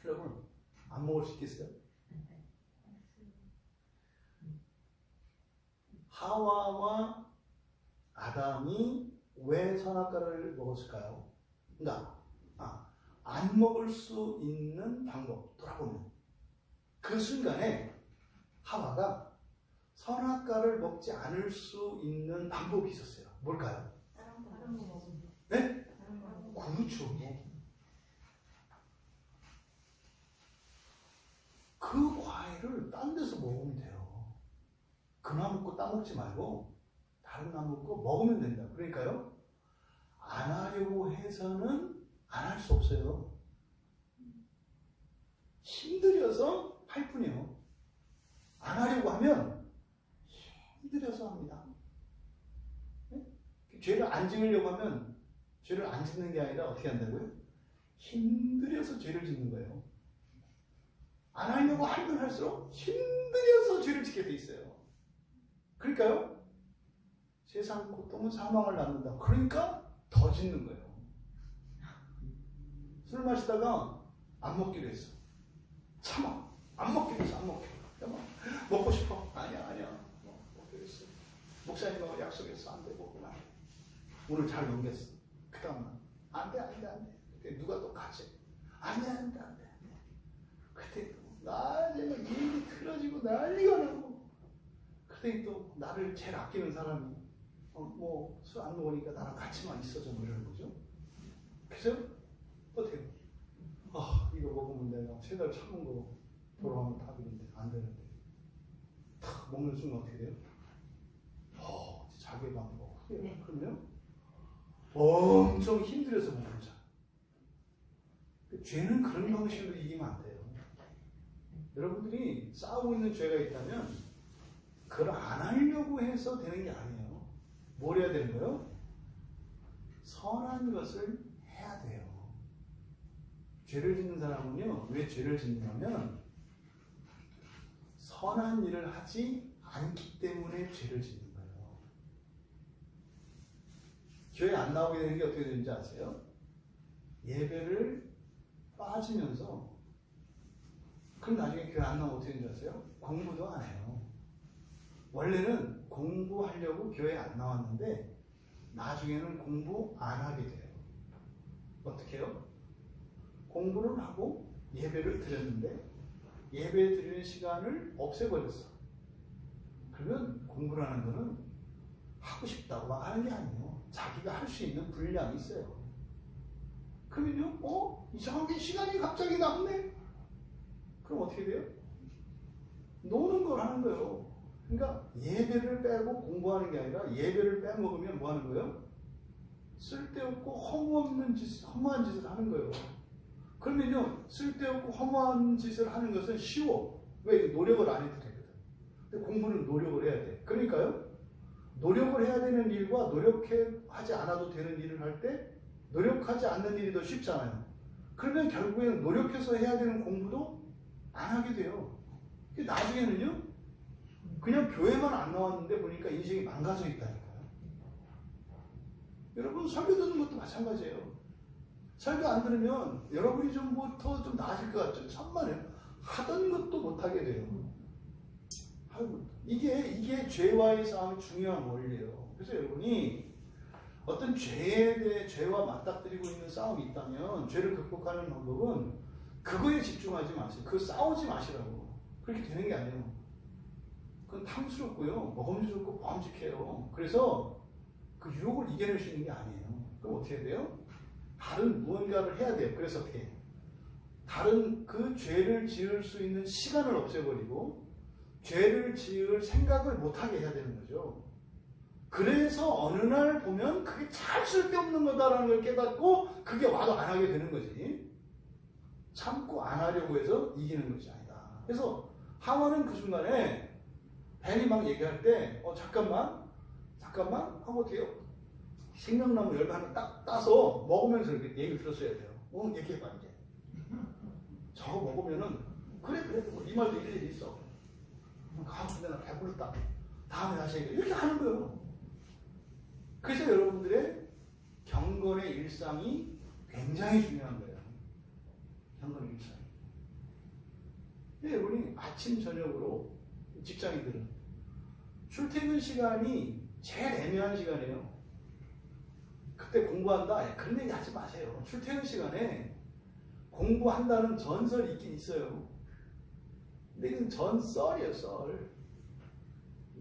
여러분, 안 먹을 수 있겠어요? 하와와 아담이 왜 선악과를 먹었을까요? 그러니까 안 먹을 수 있는 방법 돌아보면 그 순간에 하와가 선악과를 먹지 않을 수 있는 방법이 있었어요. 뭘까요? 다른 거 먹으면. 네? 다른 거 먹으면. 그렇죠. 그 과일을 딴 데서 먹으면 돼요. 그 나무 거 따먹지 말고 다른 나무 거 먹으면 된다. 그러니까요, 안 하려고 해서는 안 할 수 없어요. 힘들여서 할 뿐이에요. 안 하려고 하면 힘들여서 합니다. 네? 죄를 안 지으려고 하면 죄를 안 짓는 게 아니라 어떻게 한다고요? 힘들여서 죄를 짓는 거예요. 안 하려고 하면 할수록 힘들여서 죄를 짓게 돼 있어요. 그러니까요, 세상 고통은 사망을 낳는다. 그러니까 더 짓는 거예요. 술 마시다가 안 먹기로 했어. 참아. 안 먹기로 했어. 안 먹기로. 먹고 싶어. 아니야. 먹기로 했어. 목사님하고 약속했어. 안 돼. 먹으면 안 돼. 오늘 잘 넘겼어. 그 다음날 안 돼. 그때 누가 또 같이 안 돼. 그때 또 난리가 일이 틀어지고 난리가 나고, 그때 또 나를 제일 아끼는 사람이 뭐 술 안 먹으니까 나랑 같이만 있어줘 뭐 이러는 거죠. 그래서 어때요? 이거 먹으면 내가 3달 참은 거 돌아가면 답인데 안 되는데 탁 먹는 순간 어떻게 돼요? 자기 방법 후회요. 그러면 엄청 힘들어서 먹는 거죠. 죄는 그런 방식으로 이기면 안 돼요. 여러분들이 싸우고 있는 죄가 있다면 그걸 안 하려고 해서 되는 게 아니에요. 뭘 해야 되는 거예요? 선한 것을 해야 돼요. 죄를 짓는 사람은요, 왜 죄를 짓냐면 선한 일을 하지 않기 때문에 죄를 짓는 거예요. 교회 안 나오게 되는 게 어떻게 되는지 아세요? 예배를 빠지면서, 그럼 나중에 교회 안 나오면 어떻게 되는지 아세요? 공부도 안 해요. 원래는 공부하려고 교회 안 나왔는데 나중에는 공부 안 하게 돼요. 어떻게 해요? 공부를 하고 예배를 드렸는데 예배 드리는 시간을 없애버렸어. 그러면 공부를 하는 거는 하고 싶다고 막 하는 게 아니에요. 자기가 할 수 있는 분량이 있어요. 그러면요, 이상하게 시간이 갑자기 남네? 그럼 어떻게 돼요? 노는 걸 하는 거예요. 그러니까 예배를 빼고 공부하는 게 아니라 예배를 빼먹으면 뭐 하는 거예요? 쓸데없고 허무한 짓을 하는 거예요. 그러면요, 쓸데없고 허무한 짓을 하는 것은 쉬워. 왜? 노력을 안 해도 되거든. 근데 공부는 노력을 해야 돼. 그러니까요, 노력을 해야 되는 일과 노력하지 않아도 되는 일을 할 때 노력하지 않는 일이 더 쉽잖아요. 그러면 결국에는 노력해서 해야 되는 공부도 안 하게 돼요. 나중에는요, 그냥 교회만 안 나왔는데 보니까 인생이 망가져 있다니까요. 여러분, 설교 듣는 것도 마찬가지예요. 설교 안 들으면 여러분이 좀 더 좀 나아질 것 같죠? 천만에요. 하던 것도 못하게 돼요. 이게 죄와의 싸움이 중요한 원리예요. 그래서 여러분이 어떤 죄에 대해 죄와 맞닥뜨리고 있는 싸움이 있다면 죄를 극복하는 방법은 그거에 집중하지 마세요. 그거 싸우지 마시라고. 그렇게 되는 게 아니에요. 그건 탐스럽고요, 먹음직스럽고 범직해요. 그래서 그 유혹을 이겨낼 수 있는 게 아니에요. 그럼 어떻게 해야 돼요? 다른 무언가를 해야 돼요. 그래서 어떻게 해요? 다른 그 죄를 지을 수 있는 시간을 없애버리고 죄를 지을 생각을 못하게 해야 되는 거죠. 그래서 어느 날 보면 그게 잘 쓸데없는 거다라는 걸 깨닫고 그게 와도 안 하게 되는 거지. 참고 안 하려고 해서 이기는 것이 아니다. 그래서 하와는 그 순간에 벤이 막 얘기할 때 잠깐만 하고 어떻게 해요? 생명나무 열매 하나 딱 따서 먹으면서 이렇게 얘기를 들었어야 돼요. 얘기해봐 이제. 저거 먹으면은 그래 네 말도 일일이 있어. 근데 나 배불렀다. 다음에 다시 얘기해. 이렇게 하는 거예요. 그래서 여러분들의 경건의 일상이 굉장히 중요한 거예요. 경건의 일상. 여러분이 아침 저녁으로 직장인들은 출퇴근 시간이 제일 애매한 시간이에요. 그때 공부한다? 그런 얘기 하지 마세요. 출퇴근 시간에 공부한다는 전설이 있긴 있어요. 근데 이건 전설이에요, 썰.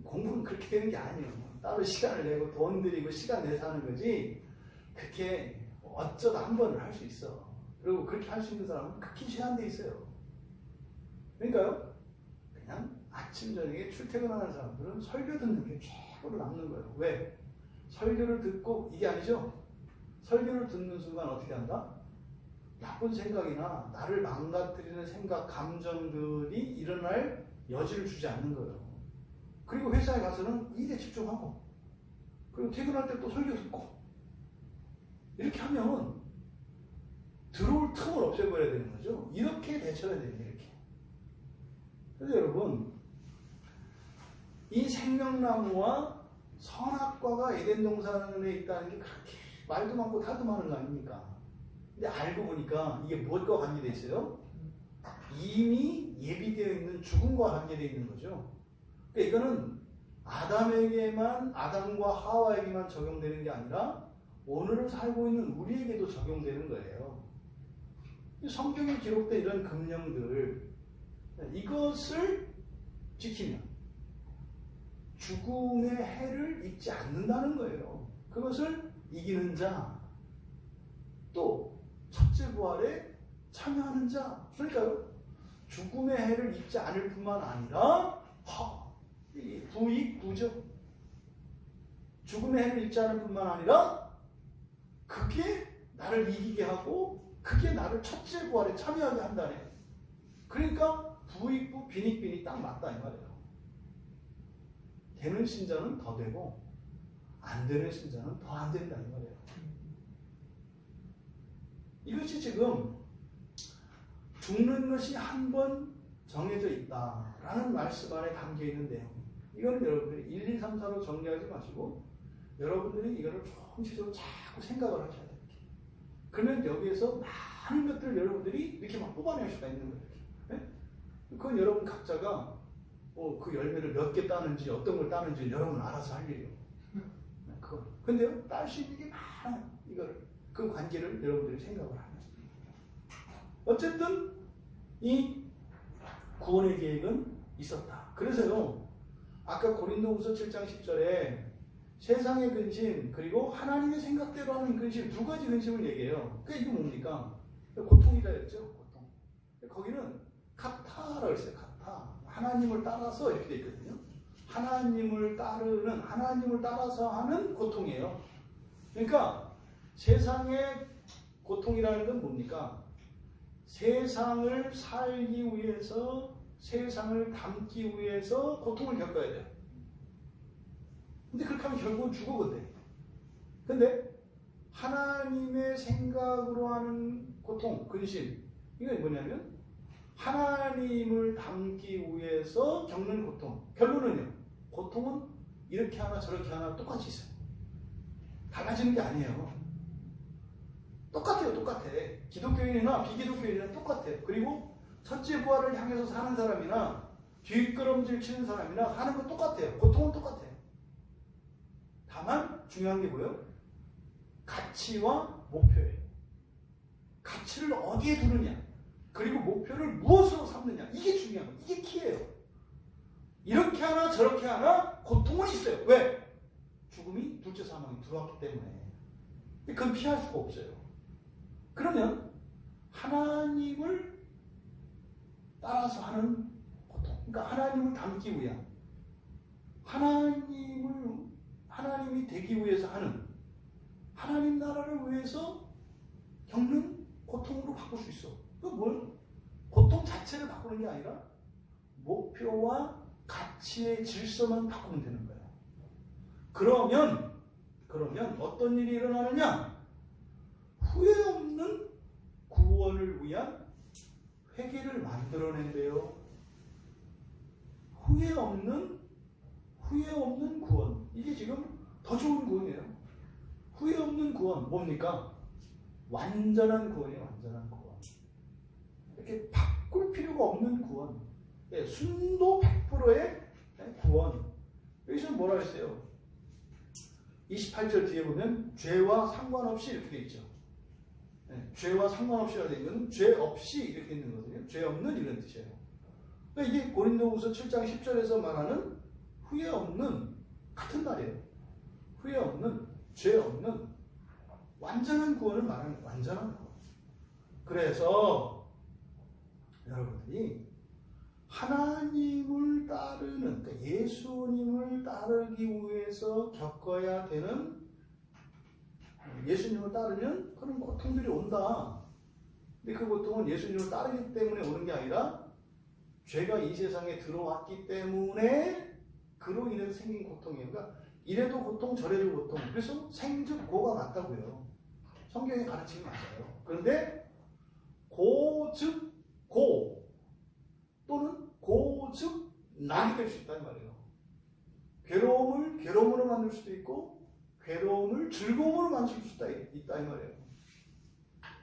공부는 그렇게 되는 게 아니에요. 따로 시간을 내고 돈 들이고 시간 내서 하는 거지, 그렇게 어쩌다 한 번을 할 수 있어. 그리고 그렇게 할 수 있는 사람은 극히 제한돼 있어요. 그러니까요, 그냥 아침 저녁에 출퇴근하는 사람들은 설교 듣는 게 최고로 남는 거예요. 왜? 설교를 듣고, 이게 아니죠? 설교를 듣는 순간 어떻게 한다? 나쁜 생각이나 나를 망가뜨리는 생각, 감정들이 일어날 여지를 주지 않는 거예요. 그리고 회사에 가서는 일에 집중하고, 그리고 퇴근할 때 또 설교 듣고, 이렇게 하면 들어올 틈을 없애버려야 되는 거죠. 이렇게 대처해야 됩니다. 이렇게. 그래서 여러분, 이 생명나무와 선악과가 에덴 동산에 있다는 게 그렇게 말도 많고 탈도 많은 거 아닙니까? 근데 알고 보니까 이게 무엇과 관계되어 있어요? 이미 예비되어 있는 죽음과 관계되어 있는 거죠. 그러니까 이거는 아담과 하와에게만 적용되는 게 아니라 오늘을 살고 있는 우리에게도 적용되는 거예요. 성경에 기록된 이런 금령들, 이것을 지키면 죽음의 해를 입지 않는다는 거예요. 그것을 이기는 자, 또 첫째 부활에 참여하는 자. 그러니까요, 죽음의 해를 입지 않을 뿐만 아니라 부익부죠. 죽음의 해를 입지 않을 뿐만 아니라 그게 나를 이기게 하고 그게 나를 첫째 부활에 참여하게 한다네. 그러니까 부익부 빈익빈이 딱 맞다 이 말이에요. 되는 신자는 더 되고 안 되는 신자는 더 안 된다는 거예요. 이것이 지금 죽는 것이 한 번 정해져 있다라는 말씀 안에 담겨 있는 내용이에요. 이거는 여러분들이 1, 2, 3, 4로 정리하지 마시고 여러분들이 이거를 총체적으로 자꾸 생각을 하셔야 돼요. 그러면 여기에서 많은 것들을 여러분들이 이렇게 막 뽑아낼 수가 있는 거예요. 네? 그건 여러분 각자가 그 열매를 몇 개 따는지 어떤 걸 따는지 여러분 알아서 할 일이에요. 그건. 근데요, 딸 수 있는 게 많아요. 이거를. 그 관계를 여러분들이 생각을 하면. 어쨌든 이 구원의 계획은 있었다. 그래서요, 아까 고린도후서 7장 10절에 세상의 근심 그리고 하나님의 생각대로 하는 근심 두 가지 근심을 얘기해요. 그게 이거 뭡니까? 고통이라 했죠. 고통. 거기는 카타라고 했어요. 카타. 하나님을 따라서 이렇게 돼 있거든요. 하나님을 따르는 하나님을 따라서 하는 고통이에요. 그러니까 세상의 고통이라는 건 뭡니까? 세상을 살기 위해서 세상을 담기 위해서 고통을 겪어야 돼요. 근데 그렇게 하면 결국은 죽어. 근데 하나님의 생각으로 하는 고통, 근심 이건 뭐냐면 하나님을 담기 위해서 겪는 고통. 결론은요, 고통은 이렇게 하나 저렇게 하나 똑같이 있어요. 달라지는 게 아니에요. 똑같아요. 똑같아. 기독교인이나 비기독교인이나 똑같아요. 그리고 첫째 부활을 향해서 사는 사람이나 뒷걸음질 치는 사람이나 하는 건 똑같아요. 고통은 똑같아요. 다만 중요한 게 뭐예요? 가치와 목표예요. 가치를 어디에 두느냐, 그리고 목표를 무엇으로 삼느냐, 이게 중요한 거예요. 이게 키예요. 이렇게 하나 저렇게 하나 고통은 있어요. 왜? 죽음이 둘째 사망이 들어왔기 때문에. 그건 피할 수가 없어요. 그러면 하나님을 따라서 하는 고통, 그러니까 하나님을 닮기 위한, 하나님이 되기 위해서 하는, 하나님 나라를 위해서 겪는 고통으로 바꿀 수 있어. 그 뭘? 고통 자체를 바꾸는 게 아니라 목표와 가치의 질서만 바꾸면 되는 거예요. 그러면 어떤 일이 일어나느냐? 후회 없는 구원을 위한 회개를 만들어낸대요. 후회 없는 구원. 이게 지금 더 좋은 구원이에요. 후회 없는 구원. 뭡니까? 완전한 구원이에요. 완전한 구원. 이렇게 바꿀 필요가 없는 구원. 예, 순도 100%의 구원. 여기서 뭐라 했어요? 28절 뒤에 보면 죄와 상관없이 이렇게 돼 있죠. 네, 죄와 상관없이가 되면 죄 없이 이렇게 있는 거거든요. 죄 없는 이런 뜻이에요. 그러니까 이게 고린도후서 7장 10절에서 말하는 후회 없는 같은 말이에요. 후회 없는, 죄 없는 완전한 구원을 말하는 거예요. 완전한 구원. 그래서 여러분들이 하나님을 따르는, 그러니까 예수님을 따르기 위해서 겪어야 되는, 예수님을 따르면 그런 고통들이 온다. 근데 그 고통은 예수님을 따르기 때문에 오는 게 아니라 죄가 이 세상에 들어왔기 때문에 그로 인해서 생긴 고통이에요. 그러니까 이래도 고통 저래도 고통. 그래서 생즉고가 맞다고요. 성경의 가르침이 맞아요. 그런데 고즉 고 또는 고즉 낙이 될 수 있다는 말이에요. 괴로움을 괴로움으로 만들 수도 있고 괴로움을 즐거움으로 만들 수도 있다 이 말이에요.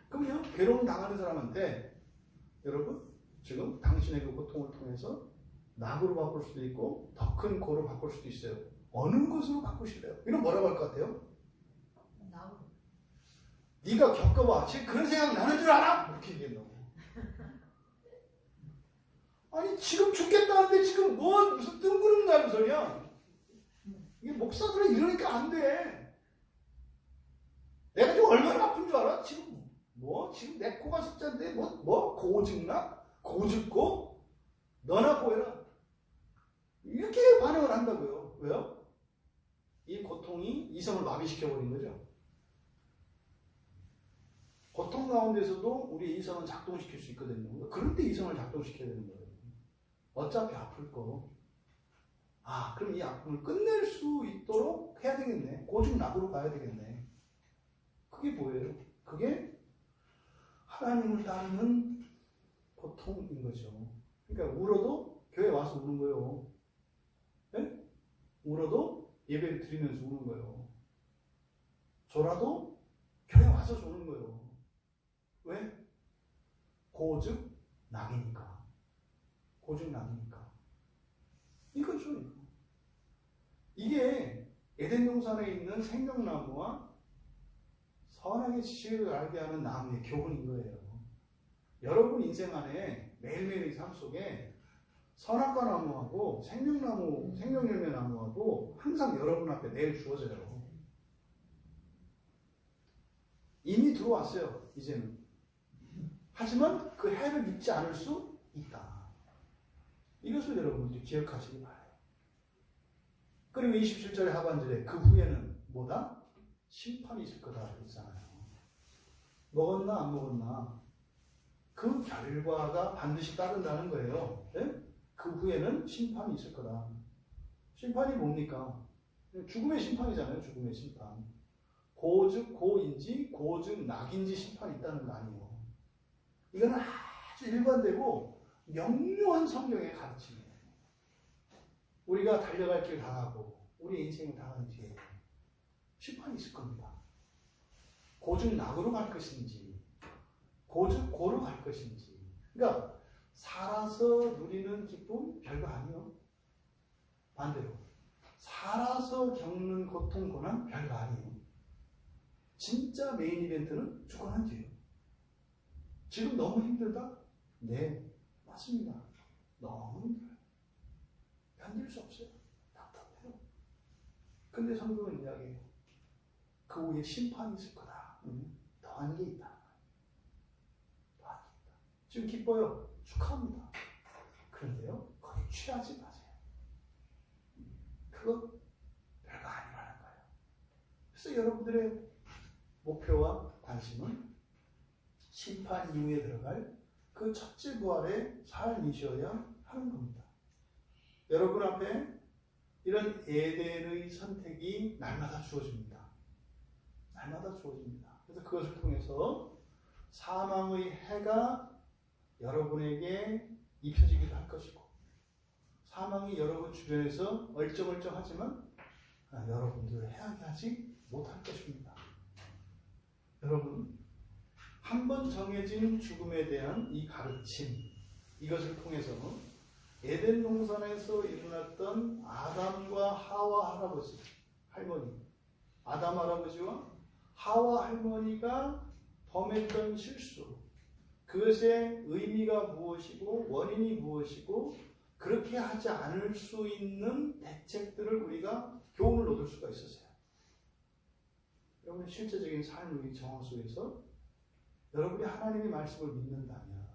그럼요, 괴로움 당하는 사람한테 여러분 지금 당신의 그 고통을 통해서 낙으로 바꿀 수도 있고 더 큰 고로 바꿀 수도 있어요. 어느 것으로 바꾸실래요? 이건 뭐라고 할 것 같아요? 낙으로. 네가 겪어봐. 지금 그런 생각 나는 줄 알아? 이렇게 얘기한다고. 아니 지금 죽겠다는데 지금 무슨 뜬구름 나는 소리야? 이게 목사들은 이러니까 안 돼. 내가 지금 얼마나 아픈 줄 알아? 지금 지금 내 코가 석자인데 고증나? 고증고? 너나 고해라. 이렇게 반응을 한다고요. 왜요? 이 고통이 이성을 마비시켜버린 거죠. 고통 가운데서도 우리 이성을 작동시킬 수 있거든요. 그런데 이성을 작동시켜야 되는 거예요. 어차피 아플 거. 아, 그럼 이 아픔을 끝낼 수 있도록 해야 되겠네. 고증락으로 가야 되겠네. 그게 뭐예요? 그게 하나님을 따르는 고통인 거죠. 그러니까 울어도 교회 와서 우는 거예요. 네? 울어도 예배를 드리면서 우는 거예요. 졸아도 교회 와서 조는 거예요. 왜? 고즉 낙이니까. 고즉 낙이니까. 이거죠, 이거. 이게 에덴 동산에 있는 생명나무와 선악의 지식을 알게 하는 나무의 교훈인 거예요. 여러분 인생 안에 매일매일의 삶 속에 선악과 나무하고 생명나무, 생명열매 나무하고 항상 여러분 앞에 내일 주어져요. 이미 들어왔어요, 이제는. 하지만 그 해를 잊지 않을 수 있다. 이것을 여러분들이 기억하시기 바라요. 그리고 27절의 하반절에 그 후에는 뭐다? 심판이 있을 거다 그랬잖아요. 먹었나 안 먹었나 그 결과가 반드시 따른다는 거예요. 네? 그 후에는 심판이 있을 거다. 심판이 뭡니까? 죽음의 심판이잖아요. 죽음의 심판. 고즉 고인지 고즉 낙인지 심판이 있다는 거 아니에요. 이건 아주 일관되고 명료한 성경의 가르침이에요. 우리가 달려갈 길 다 가고 우리 인생을 다 간 뒤에 심판이 있을 겁니다. 고즉 낙으로 갈 것인지 고즉 고로 갈 것인지. 그러니까 살아서 누리는 기쁨 별거 아니에요. 반대로 살아서 겪는 고통 고난 별거 아니에요. 진짜 메인 이벤트는 죽고 난 뒤에요. 지금 너무 힘들다? 네, 맞습니다. 너무 힘들어요. 견딜 수 없어요. 답답해요. 근데 성경은 이야기해요. 그 후에 심판이 있을 거다. 더한 게 있다. 더한 게 있다. 지금 기뻐요. 축하합니다. 그런데요, 거기 취하지 마세요. 그거 별거 아니라는 거예요. 그래서 여러분들의 목표와 관심은 심판 이후에 들어갈 그 첫째 부활의 삶이셔야 하는 겁니다. 여러분 앞에 이런 에덴의 선택이 날마다 주어집니다. 날마다 주어집니다. 그래서 그것을 통해서 사망의 해가 여러분에게 입혀지기도 할 것이고 사망이 여러분 주변에서 얼쩡얼쩡하지만 여러분들을 해하게 하지 못할 것입니다. 여러분, 한 번 정해진 죽음에 대한 이 가르침, 이것을 통해서 에덴 동산에서 일어났던 아담과 하와 할아버지, 할머니, 아담 할아버지와 하와 할머니가 범했던 실수, 그것의 의미가 무엇이고 원인이 무엇이고 그렇게 하지 않을 수 있는 대책들을 우리가 교훈을 얻을 수가 있었어요. 여러분 실제적인 삶의 정황 속에서 여러분이 하나님의 말씀을 믿는다면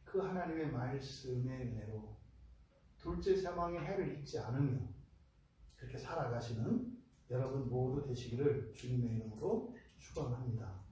그 하나님의 말씀의 은혜로 둘째 사망의 해를 잊지 않으며 그렇게 살아가시는 여러분 모두 되시기를 주님의 이름으로 축원합니다.